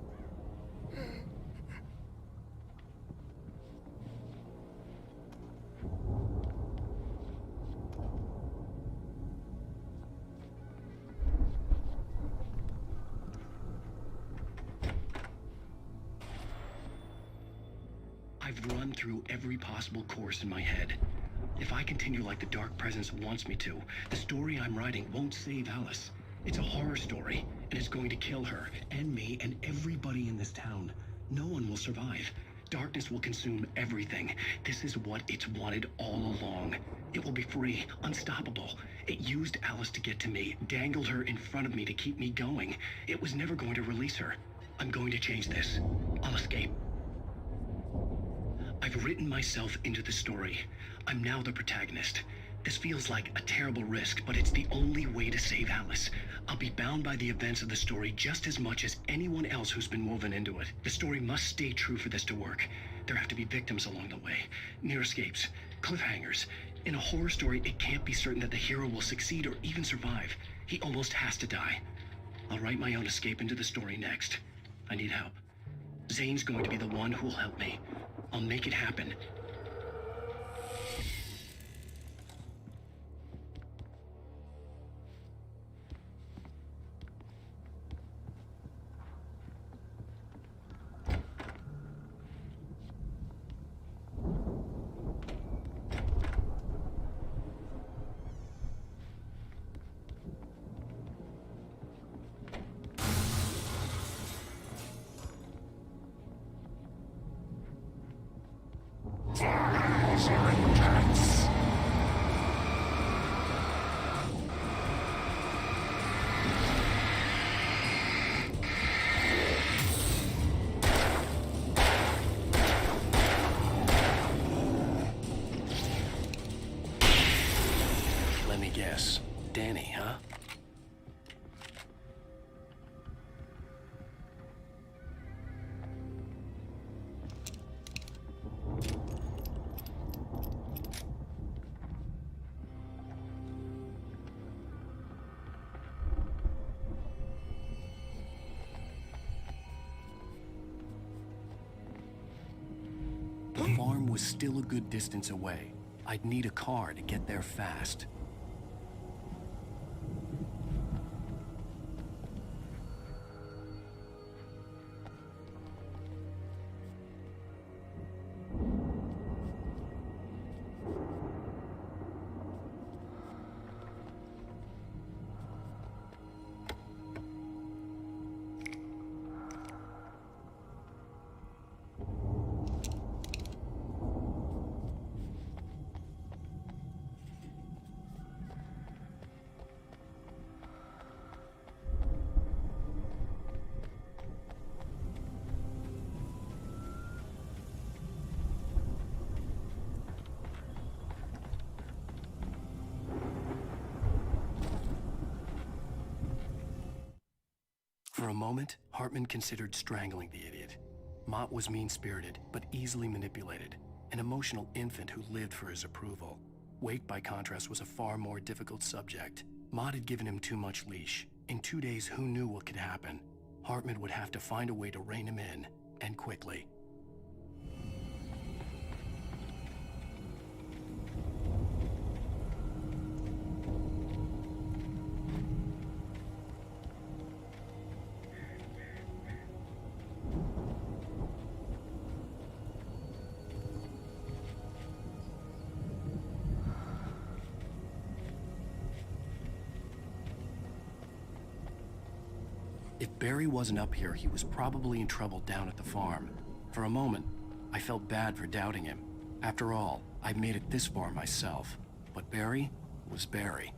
I've run through every possible course in my head. If I continue like the Dark Presence wants me to, the story I'm writing won't save Alice. It's a horror story, and it's going to kill her, and me, and everybody in this town. No one will survive. Darkness will consume everything. This is what it's wanted all along. It will be free, unstoppable. It used Alice to get to me, dangled her in front of me to keep me going. It was never going to release her. I'm going to change this. I'll escape. I've written myself into the story. I'm now the protagonist. This feels like a terrible risk, but it's the only way to save Alice. I'll be bound by the events of the story just as much as anyone else who's been woven into it. The story must stay true for this to work. There have to be victims along the way, near escapes, cliffhangers. In a horror story, it can't be certain that the hero will succeed or even survive. He almost has to die. I'll write my own escape into the story next. I need help. Zane's going to be the one who'll help me. I'll make it happen. Let me guess. Danny, huh? The farm was still a good distance away. I'd need a car to get there fast. For a moment, Hartman considered strangling the idiot. Mott was mean-spirited, but easily manipulated, an emotional infant who lived for his approval. Wake, by contrast, was a far more difficult subject. Mott had given him too much leash. In 2 days, who knew what could happen? Hartman would have to find a way to rein him in, and quickly. If Barry wasn't up here, he was probably in trouble down at the farm. For a moment, I felt bad for doubting him. After all, I'd made it this far myself. But Barry was Barry.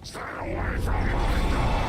Stay away from my door!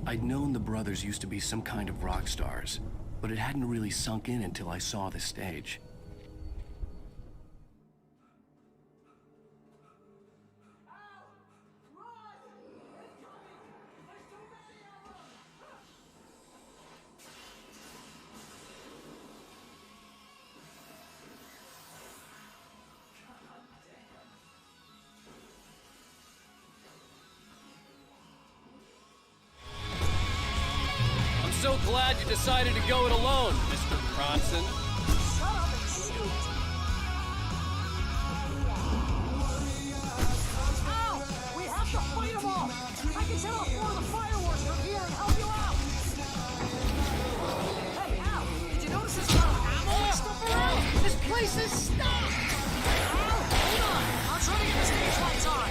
I'd known the brothers used to be some kind of rock stars, but it hadn't really sunk in until I saw the stage. So glad you decided to go it alone, Mr. Bronson. Shut up and shoot! Ow! We have to fight them all! I can set off more of the fireworks from here and help you out! Hey, Al! Did you notice there's a lot of ammo and stuff around? This place is stocked! Al, hold on! I'm trying to get the stage lights on!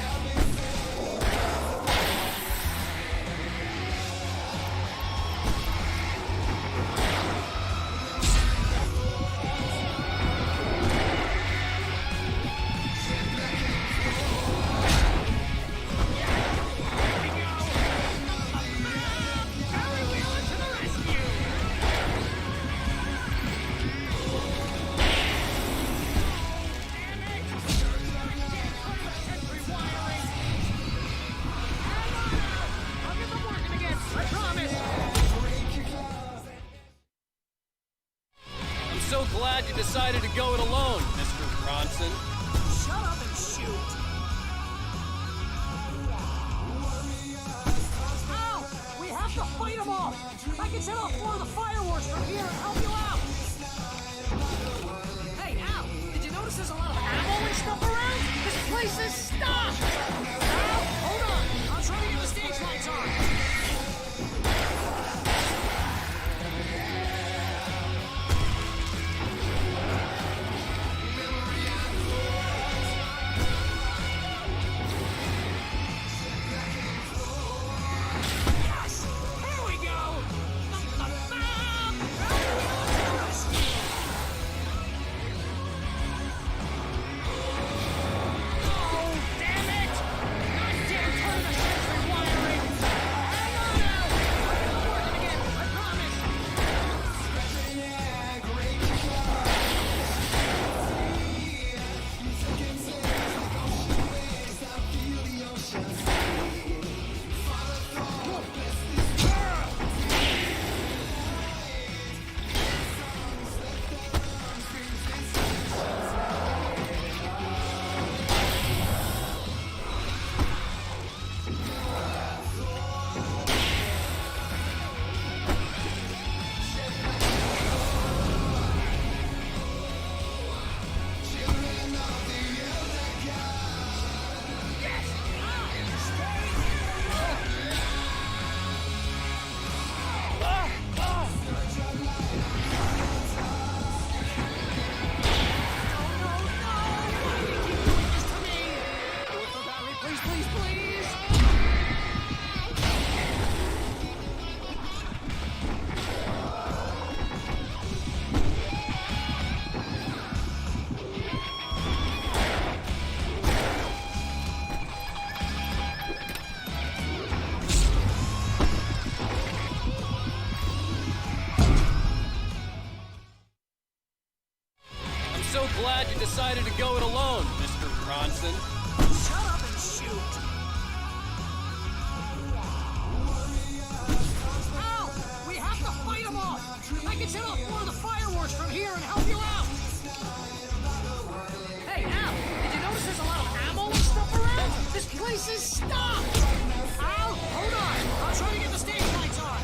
So glad you decided to go it alone, Mr. Bronson. Shut up and shoot! Ow! We have to fight them all! I can set off more of the fireworks from here and help you out! Hey, Al! Did you notice there's a lot of ammo and stuff around? This place is stocked! Al, hold on! I'm trying to get the stage lights on! So glad you decided to go it alone, Mr. Bronson. Shut up and Shoot! Al! We have to fight them off! I can set off more of the fireworks from here and help you out! Hey, Al! Did you notice there's a lot of ammo and stuff around? This place is stocked! Al, hold on! I'm trying to get the stage lights on!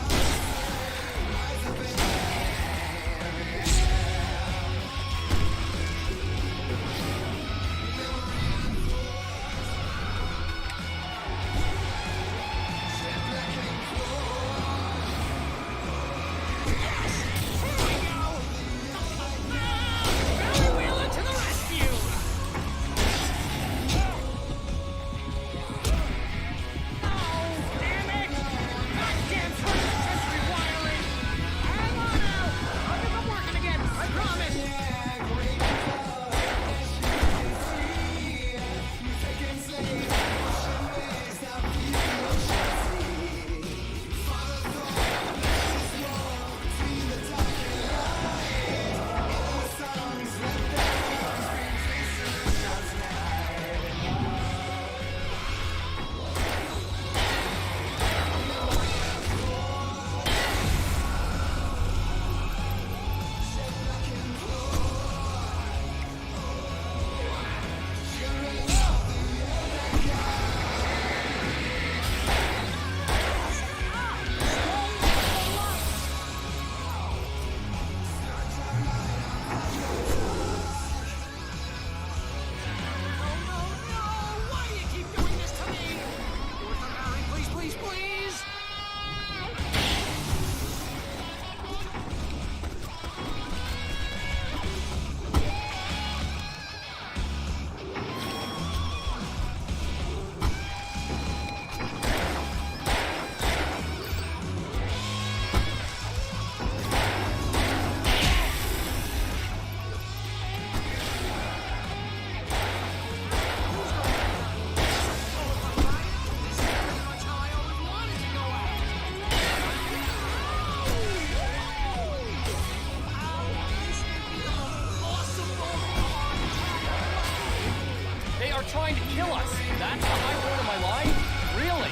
Trying to kill us. That's the high point of my life? Really?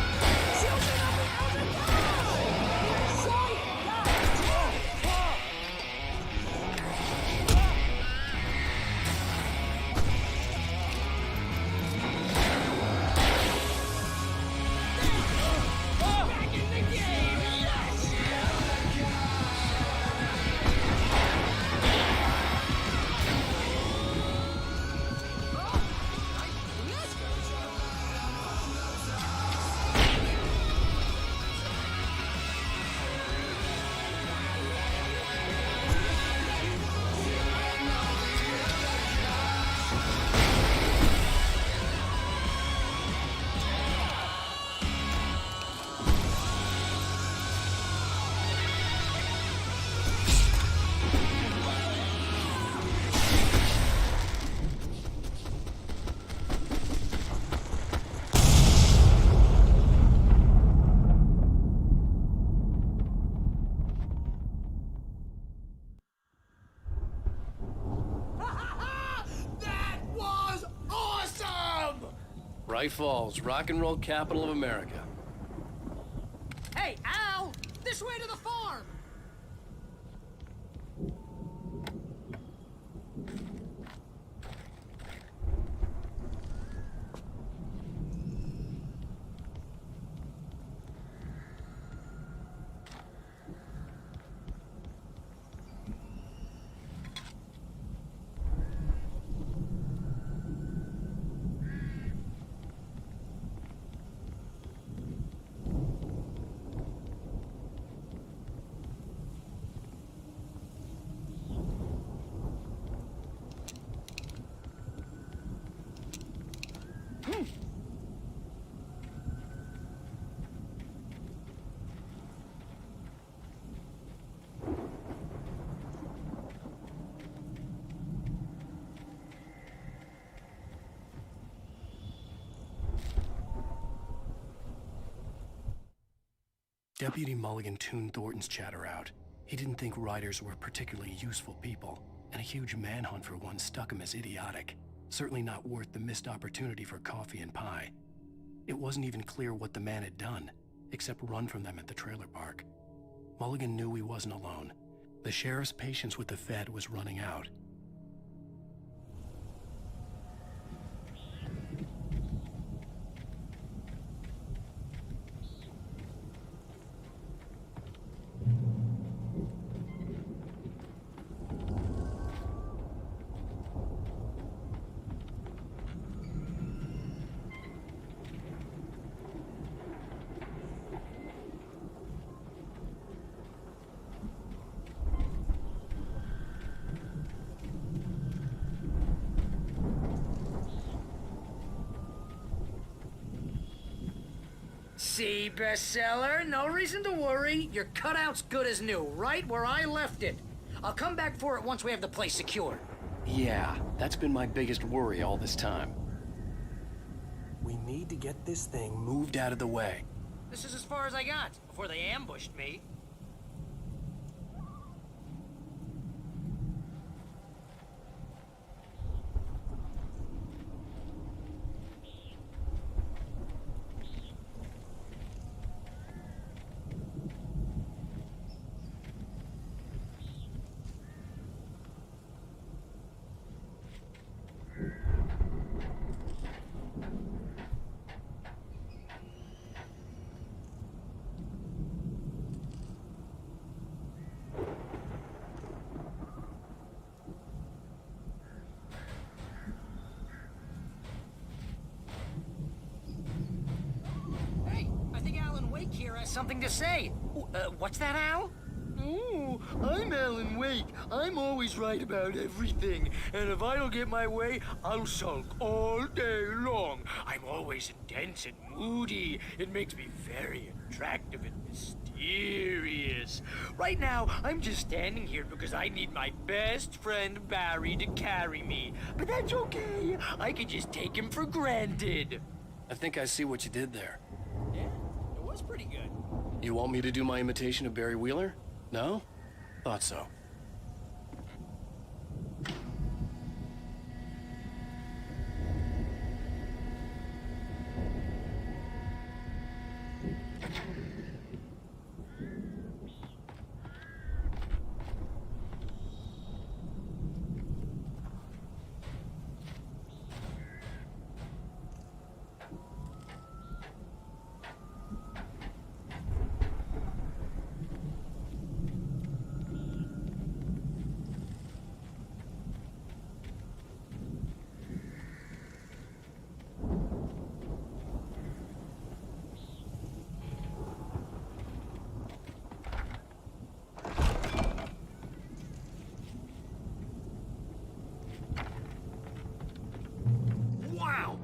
Bright Falls, rock and roll capital of America. Hey, Al! This way to the farm! Deputy Mulligan tuned Thornton's chatter out. He didn't think riders were particularly useful people, and a huge manhunt for one struck him as idiotic. Certainly not worth the missed opportunity for coffee and pie. It wasn't even clear what the man had done, except run from them at the trailer park. Mulligan knew he wasn't alone. The sheriff's patience with the Fed was running out. See, bestseller? No reason to worry. Your cutout's good as new, right where I left it. I'll come back for it once we have the place secured. Yeah, that's been my biggest worry all this time. We need to get this thing moved out of the way. This is as far as I got before they ambushed me. Here has something to say. What's that, Al? Oh, I'm Alan Wake. I'm always right about everything. And if I don't get my way, I'll sulk all day long. I'm always intense and moody. It makes me very attractive and mysterious. Right now, I'm just standing here because I need my best friend Barry to carry me. But that's okay. I can just take him for granted. I think I see what you did there. Yeah, it was pretty good. You want me to do my imitation of Barry Wheeler? No? Thought so. Wow!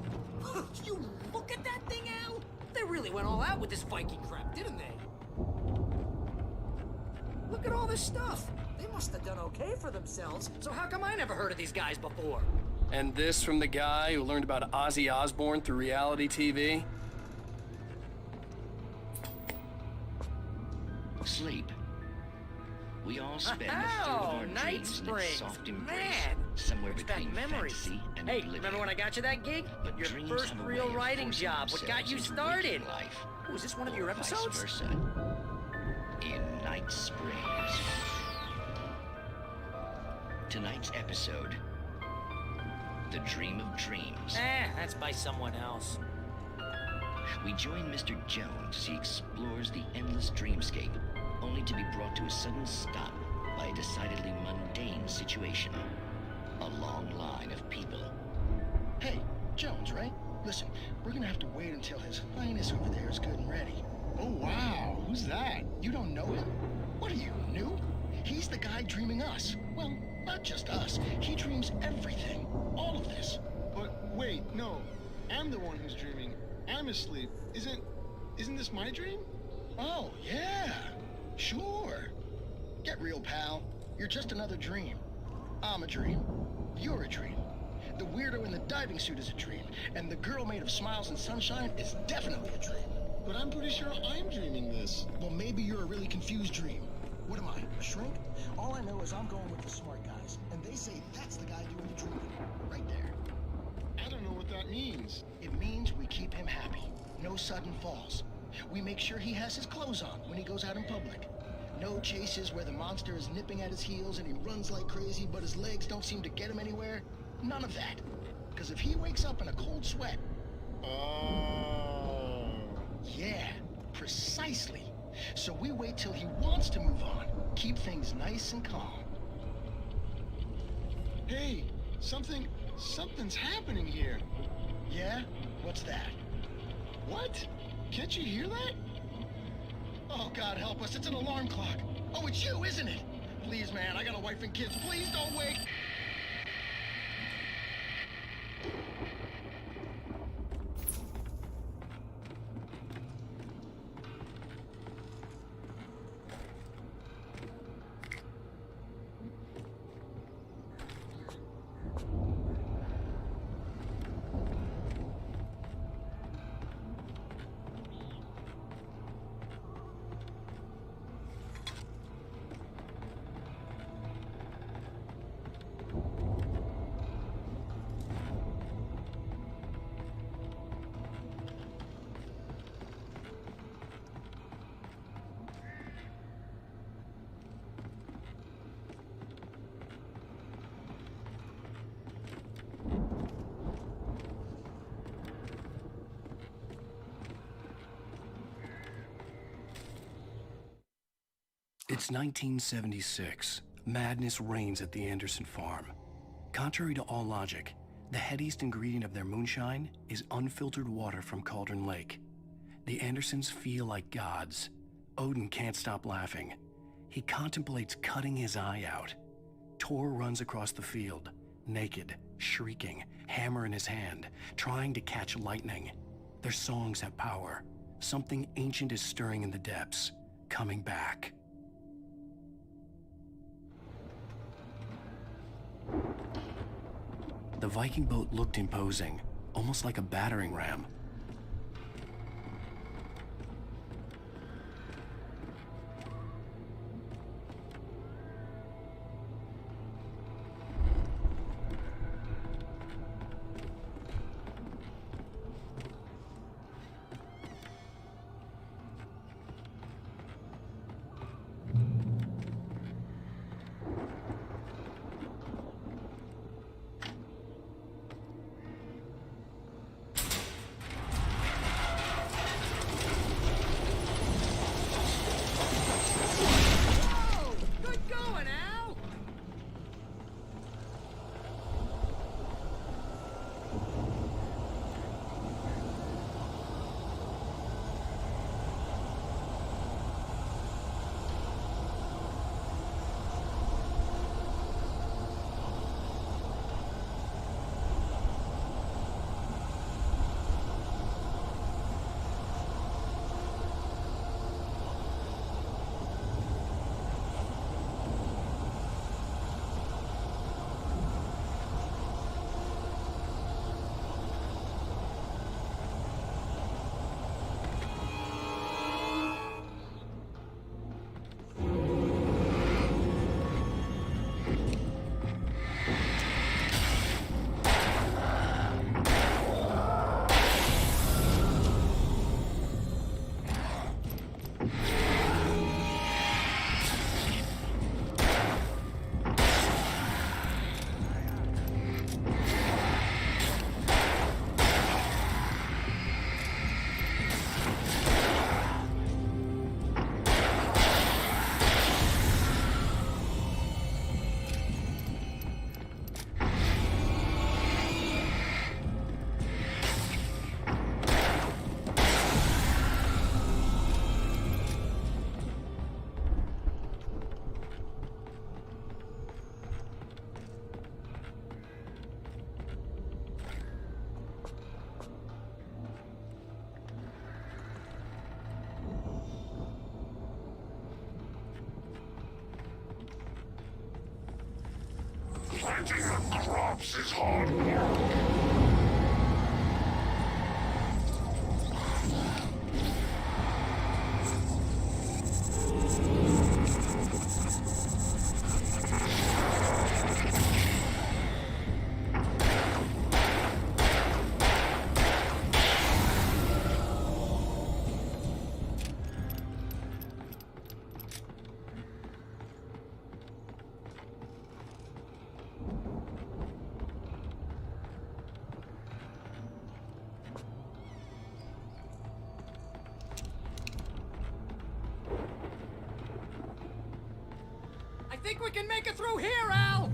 You look at that thing, Al? They really went all out with this Viking crap, didn't they? Look at all this stuff. They must have done okay for themselves. So how come I never heard of these guys before? And this from the guy who learned about Ozzy Osbourne through reality TV? Sleep. We all spend a third of our Night dreams in Springs. its soft embrace, Man, somewhere brings back between memories. fantasy and Hey, oblivion. remember when I got you that gig? But Your dreams first have a real way of writing forcing job. What got you themselves into started? waking life, Oh, is this one of your or vice episodes? versa. In Night Springs. Tonight's episode, The Dream of Dreams. That's by someone else. We join Mr. Jones as he explores the endless dreamscape, only to be brought to a sudden stop by a decidedly mundane situation. A long line of people. Hey, Jones, right? Listen, we're gonna have to wait until His Highness over there is good and ready. Oh, wow. Who's that? You don't know him? What are you, new? He's the guy dreaming us. Well, not just us. He dreams everything. All of this. But wait, no. I'm the one who's dreaming. I'm asleep. Isn't this my dream? Oh, yeah. Sure. Get real, pal. You're just another dream. I'm a dream. You're a dream. The weirdo in the diving suit is a dream. And the girl made of smiles and sunshine is definitely a dream. But I'm pretty sure I'm dreaming this. Well, maybe you're a really confused dream. What am I, a shrink? All I know is I'm going with the smart guys. And they say that's the guy doing the dreaming. Right there. I don't know what that means. It means we keep him happy. No sudden falls. We make sure he has his clothes on when he goes out in public. No chases where the monster is nipping at his heels and he runs like crazy, but his legs don't seem to get him anywhere. None of that. Because if he wakes up in a cold sweat... Oh... Yeah, precisely. So we wait till he wants to move on. Keep things nice and calm. Hey, something's happening here. Yeah? What's that? What? Can't you hear that? Oh, God help us, it's an alarm clock. Oh, it's you, isn't it? Please, man, I got a wife and kids. Please don't wake... It's 1976. Madness reigns at the Anderson farm. Contrary to all logic, the headiest ingredient of their moonshine is unfiltered water from Cauldron Lake. The Andersons feel like gods. Odin can't stop laughing. He contemplates cutting his eye out. Tor runs across the field, naked, shrieking, hammer in his hand, trying to catch lightning. Their songs have power. Something ancient is stirring in the depths, coming back. The Viking boat looked imposing, almost like a battering ram. Planting of crops is hard work. think we can make it through here, Al!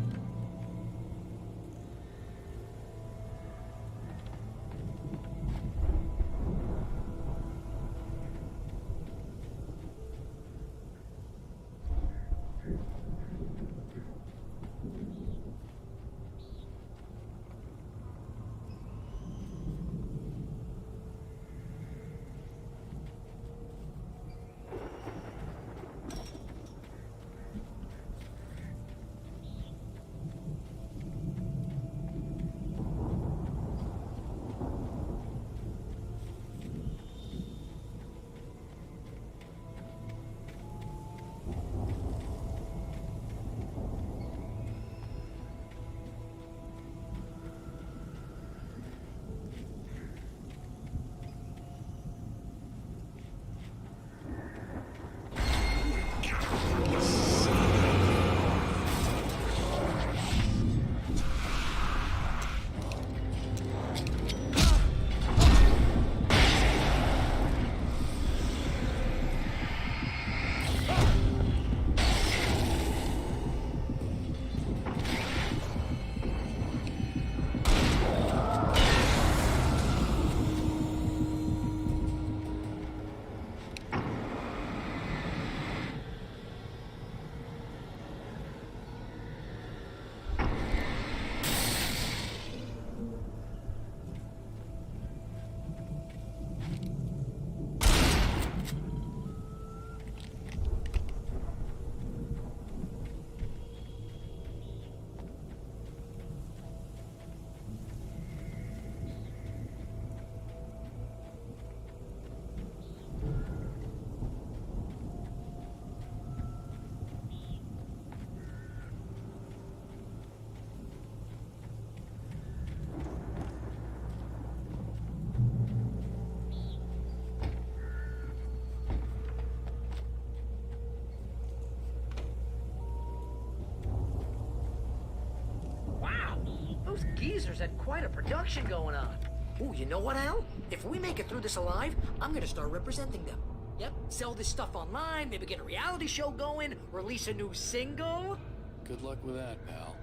Those geezers had quite a production going on. Ooh, you know what, Al? If we make it through this alive, I'm gonna start representing them. Yep, sell this stuff online, maybe get a reality show going, release a new single. Good luck with that, pal.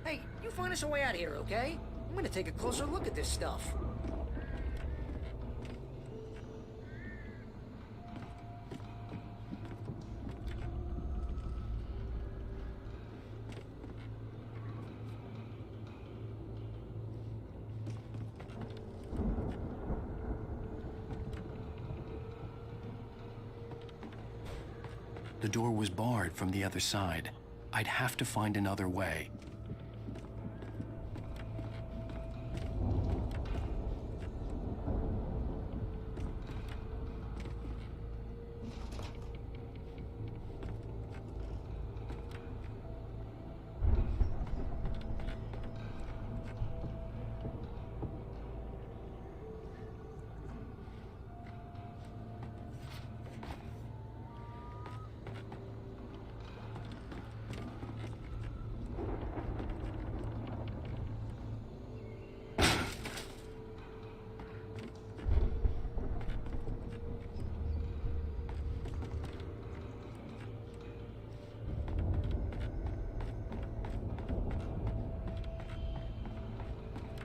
Hey, you find us a way out of here, okay? I'm gonna take a closer look at this stuff. The door was barred from the other side. I'd have to find another way.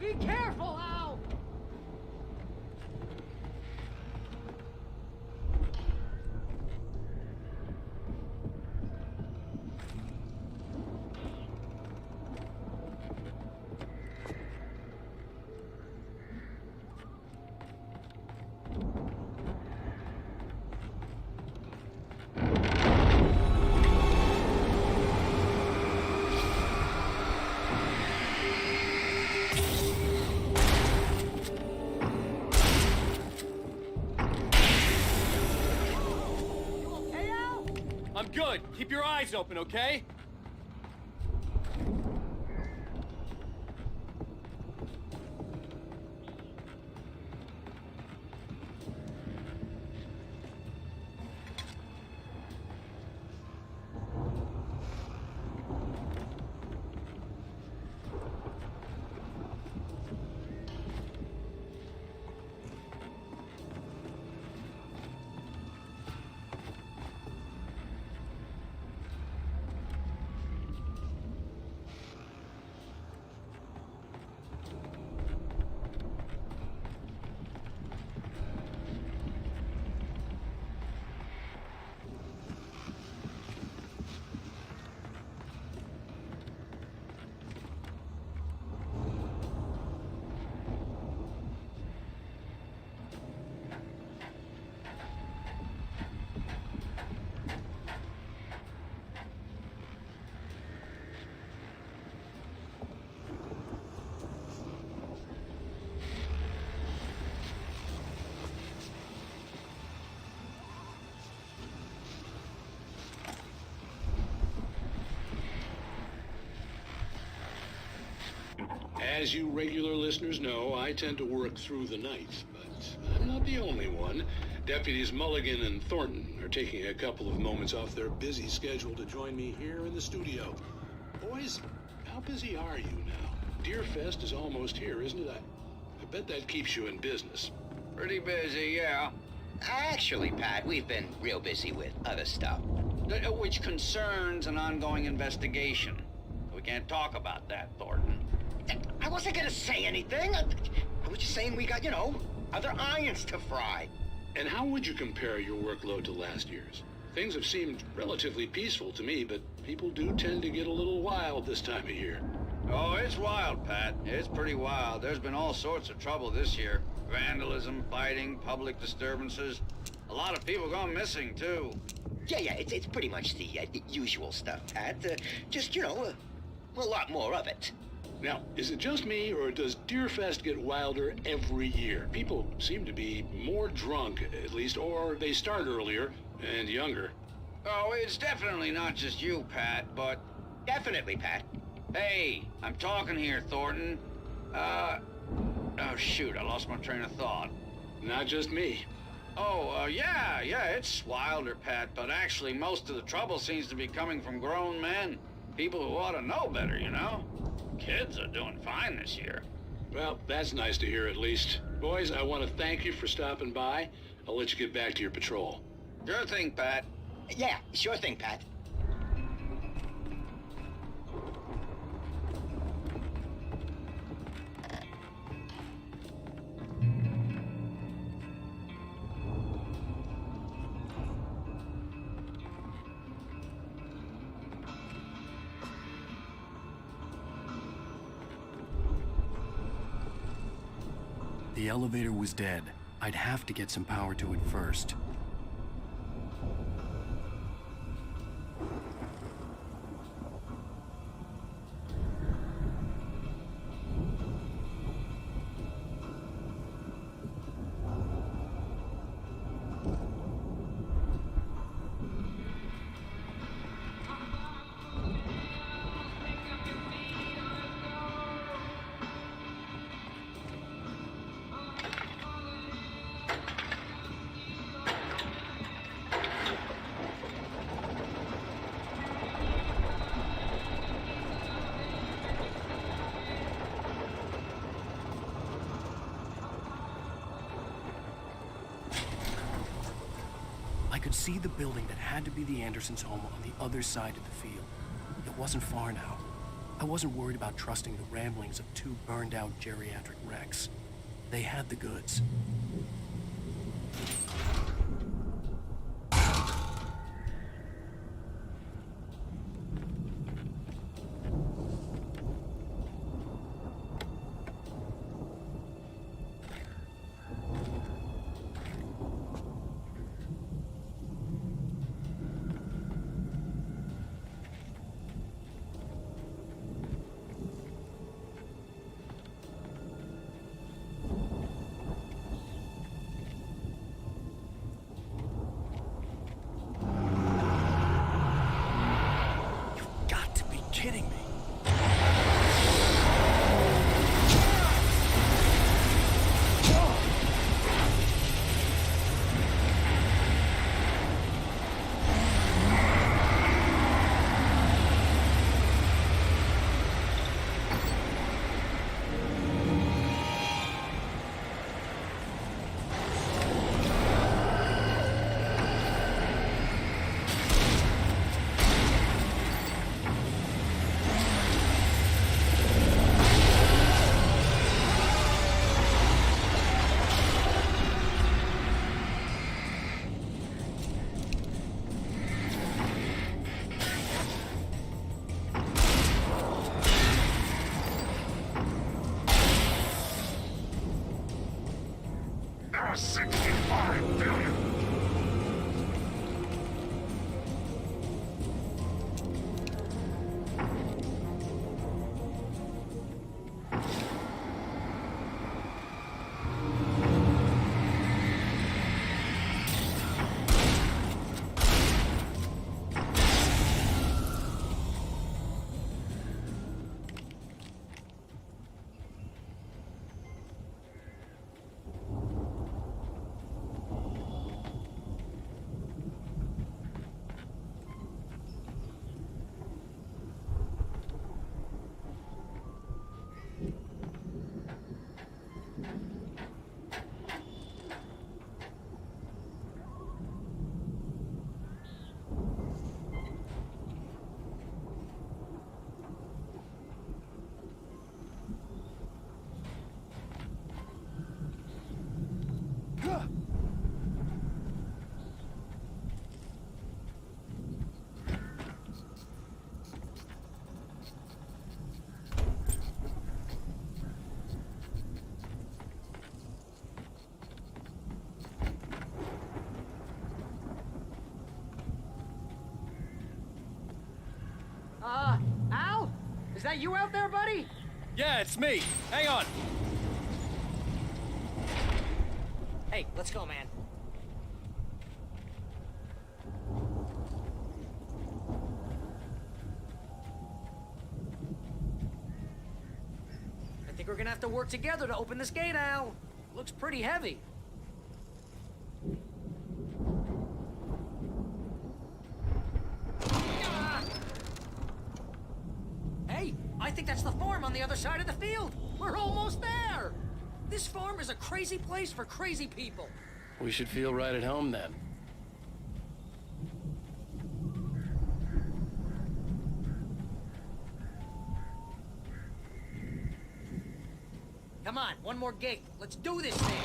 Be careful, Al! I'm good. Keep your eyes open, okay? As you regular listeners know, I tend to work through the night, but I'm not the only one. Deputies Mulligan and Thornton are taking a couple of moments off their busy schedule to join me here in the studio. Boys, how busy are you now? Deerfest is almost here, isn't it? I bet that keeps you in business. Pretty busy, yeah. Actually, Pat, we've been real busy with other stuff, which concerns an ongoing investigation. We can't talk about that, Thornton. I wasn't gonna say anything. I was just saying we got, other irons to fry. And how would you compare your workload to last year's? Things have seemed relatively peaceful to me, but people do tend to get a little wild this time of year. Oh, it's wild, Pat. It's pretty wild. There's been all sorts of trouble this year. Vandalism, fighting, public disturbances. A lot of people gone missing, too. Yeah, it's pretty much the usual stuff, Pat. Just, a lot more of it. Now, is it just me, or does Deerfest get wilder every year? People seem to be more drunk, at least, or they start earlier and younger. Oh, it's definitely not just you, Pat, but... Definitely, Pat. Hey, I'm talking here, Thornton. Oh, shoot, I lost my train of thought. Not just me. Oh, yeah, it's wilder, Pat, but actually most of the trouble seems to be coming from grown men. People who ought to know better, Kids are doing fine this year. Well, that's nice to hear at least. Boys, I want to thank you for stopping by. I'll let you get back to your patrol. Sure thing, Pat. Yeah, sure thing, Pat. The elevator was dead. I'd have to get some power to it first. I could see the building that had to be the Andersons' home on the other side of the field. It wasn't far now. I wasn't worried about trusting the ramblings of two burned-out geriatric wrecks. They had the goods. Kidding me. Is that you out there, buddy? Yeah, it's me. Hang on. Hey, let's go, man. I think we're gonna have to work together to open this gate, Al. Looks pretty heavy. Hey, I think that's the farm on the other side of the field. We're almost there. This farm is a crazy place for crazy people. We should feel right at home then. Come on, one more gate. Let's do this thing.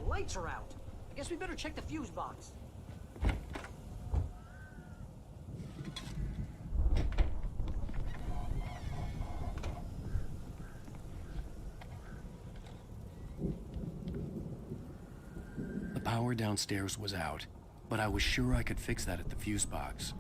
Lights are out. I guess we better check the fuse box. The power downstairs was out, but I was sure I could fix that at the fuse box.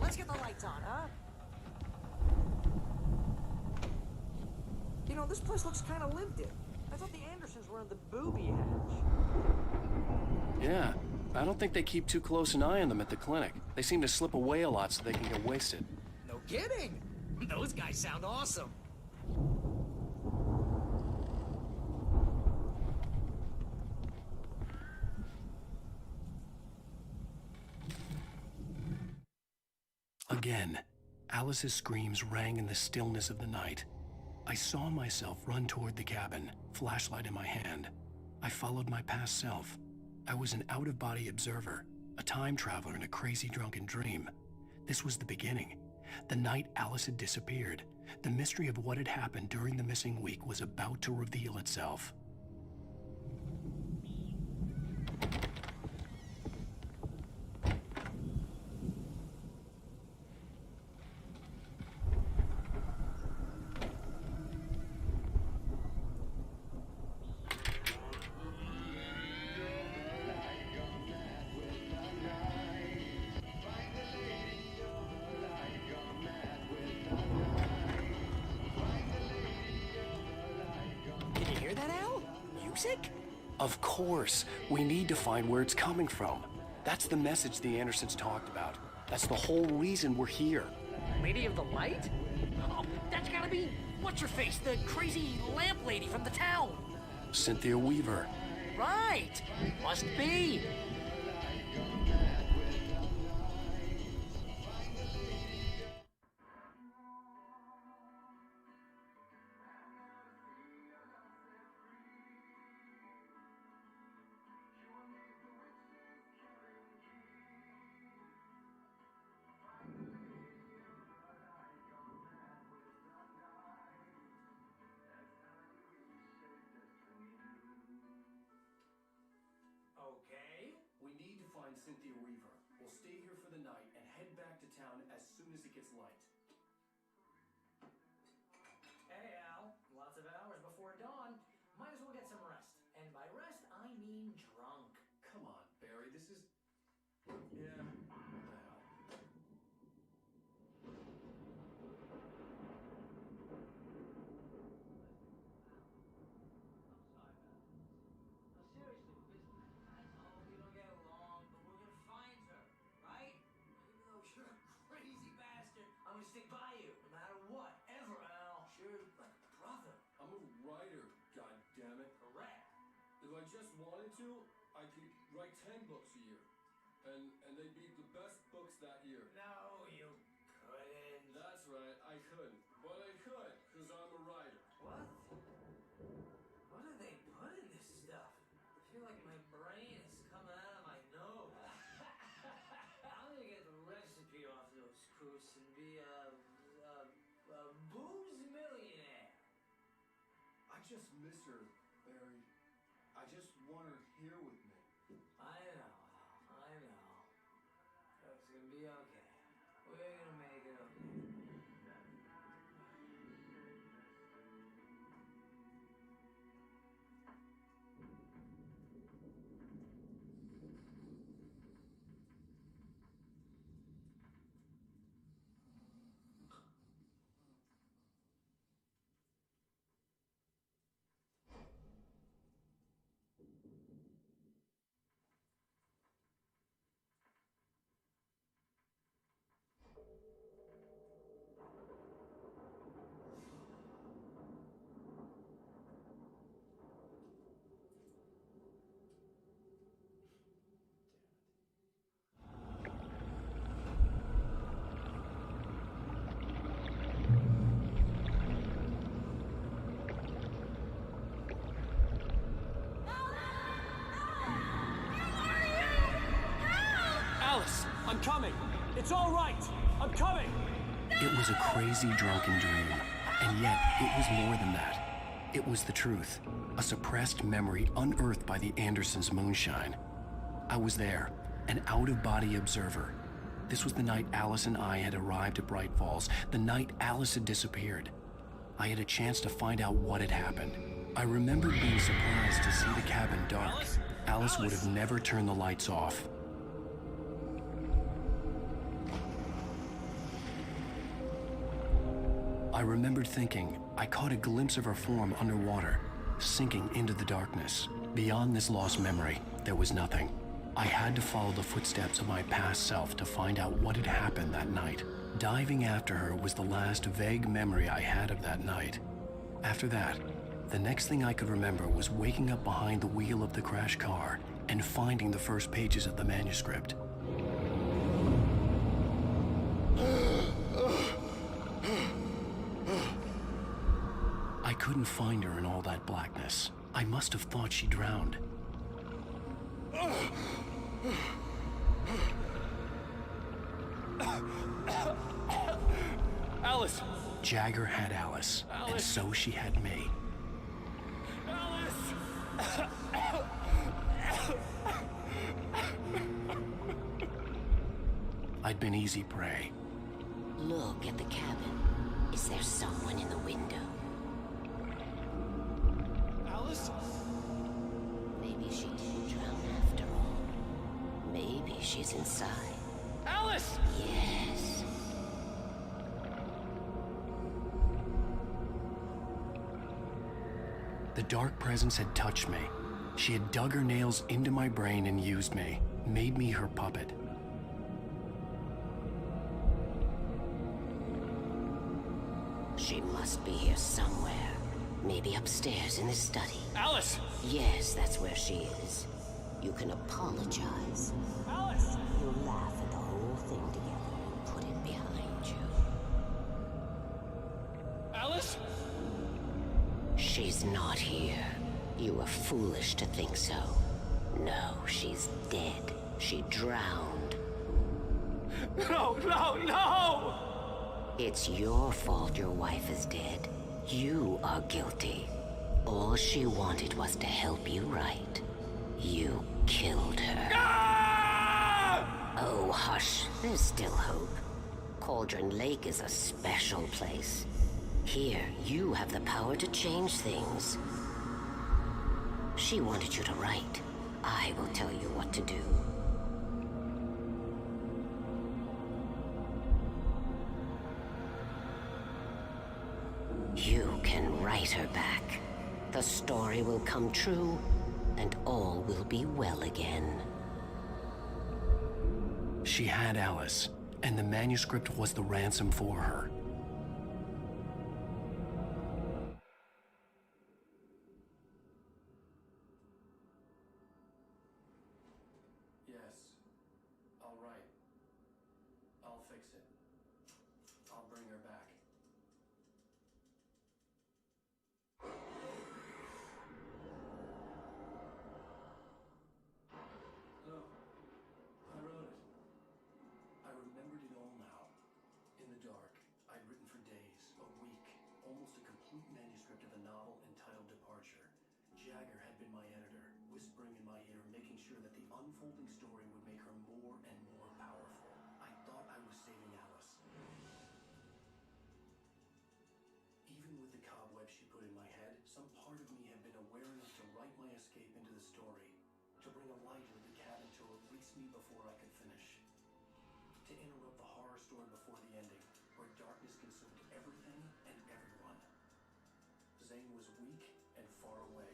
Let's get the lights on, huh? You know, this place looks kind of lived in. I thought the Andersons were in the booby hatch. Yeah, I don't think they keep too close an eye on them at the clinic. They seem to slip away a lot so they can get wasted. No kidding! Those guys sound awesome. Again, Alice's screams rang in the stillness of the night. I saw myself run toward the cabin, flashlight in my hand. I followed my past self. I was an out-of-body observer, a time traveler in a crazy drunken dream. This was the beginning. The night Alice had disappeared. The mystery of what had happened during the missing week was about to reveal itself. Of course. We need to find where it's coming from. That's the message the Andersons talked about. That's the whole reason we're here. Lady of the Light? Oh, that's gotta be what's-her-face, the crazy lamp lady from the town. Cynthia Weaver. Right! Must be. Okay. We need to find Cynthia Weaver. We'll stay here for the night and head back to town as soon as it gets light. Hey, Al. Lots of hours before dawn. Might as well get some rest. And by rest, I mean drunk. Come on, Barry. This is... Yeah. What the hell? Seriously, I know we don't get along, but we're gonna find her, right? Even though you're a crazy bastard, I'm gonna stick by you, no matter what, ever, Al. Sure, like a brother. I'm a writer, goddammit. Correct. If I just wanted to, I could write 10 books a year. And they'd be the best books that year. No, you couldn't. That's right, I couldn't. But I could, because I'm a writer. What? What do they put in this stuff? I feel like my brain is coming out of my nose. I'm gonna get the recipe off those proofs and be a booze millionaire. I just miss her, Barry. I just want her here with me. I know. It's gonna be okay. We're gonna make it okay. Alice, I'm coming. It's all right. I'm coming. It was a crazy drunken dream, and yet it was more than that. It was the truth, a suppressed memory unearthed by the Andersons' moonshine. I was there, an out-of-body observer. This was the night Alice and I had arrived at Bright Falls, the night Alice had disappeared. I had a chance to find out what had happened. I remembered being surprised to see the cabin dark. Alice would have never turned the lights off. I remembered thinking I caught a glimpse of her form underwater, sinking into the darkness. Beyond this lost memory, there was nothing. I had to follow the footsteps of my past self to find out what had happened that night. Diving after her was the last vague memory I had of that night. After that, the next thing I could remember was waking up behind the wheel of the crashed car and finding the first pages of the manuscript. I couldn't find her in all that blackness. I must have thought she drowned. Alice! Jagger had Alice, and so she had me. Alice! I'd been easy prey. Look at the cabin. Is there someone in the window? Alice? Maybe she didn't drown after all. Maybe she's inside. Alice! Yes. The dark presence had touched me. She had dug her nails into my brain and used me, made me her puppet. She must be here somewhere. Maybe upstairs in the study. Alice! Yes, that's where she is. You can apologize. Alice! You'll laugh at the whole thing together and put it behind you. Alice? She's not here. You were foolish to think so. No, she's dead. She drowned. No, no, no! It's your fault your wife is dead. You are guilty. All she wanted was to help you right. You killed her. Ah! Oh, hush. There's still hope. Cauldron Lake is a special place. Here, you have the power to change things. She wanted you to write. I will tell you what to do. You can write her back. The story will come true, and all will be well again. She had Alice, and the manuscript was the ransom for her. Yes. All right. I'll fix it. I'll bring her back. No. I wrote it. I remembered it all now. In the dark, I'd written for days, a week, almost a complete manuscript of a novel entitled Departure. Jagger had been my editor, whispering in my ear, making sure that the unfolding story would make her more and more powerful. I thought I was saving Alice. Even with the cobwebs she put in my head, some part of me had been aware enough to write my escape into the story, to bring a light into the cabin to release me before I could finish, to interrupt the horror story before the ending, where darkness consumed everything and everyone. Zane was weak and far away,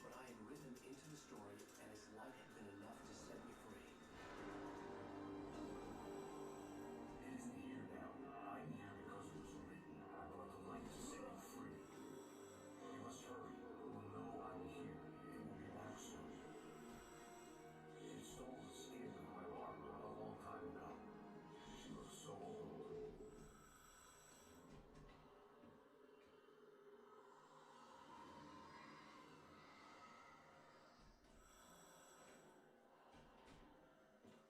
but I had written him into the story, and his light had been enough to set me free. It isn't here now. I'm here because it was written. I brought the light to set you free. You must hurry. We'll know I'm here. It will be back soon. She stole the skin of my Barbara a long time ago. She looks so old.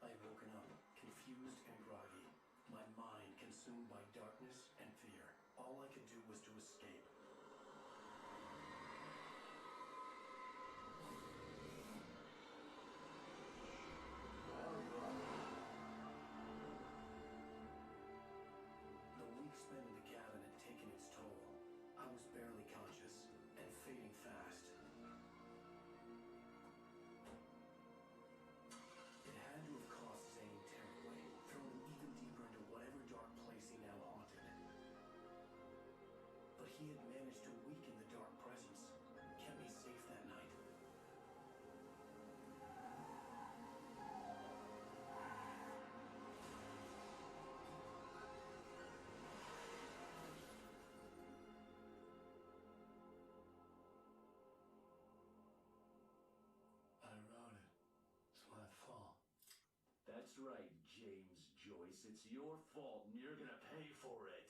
I had woken up, confused and groggy, my mind consumed by darkness and fear. All I could do was to escape. The week spent in the cabin had taken its toll. I was barely conscious and fading fast. It had to have cost Zane terribly, thrown him even deeper into whatever dark place he now haunted. But he had managed to weaken the dark presence, kept me safe that night. I wrote it. It's my fault. That's right, James Joyce. It's your fault, and you're gonna pay for it.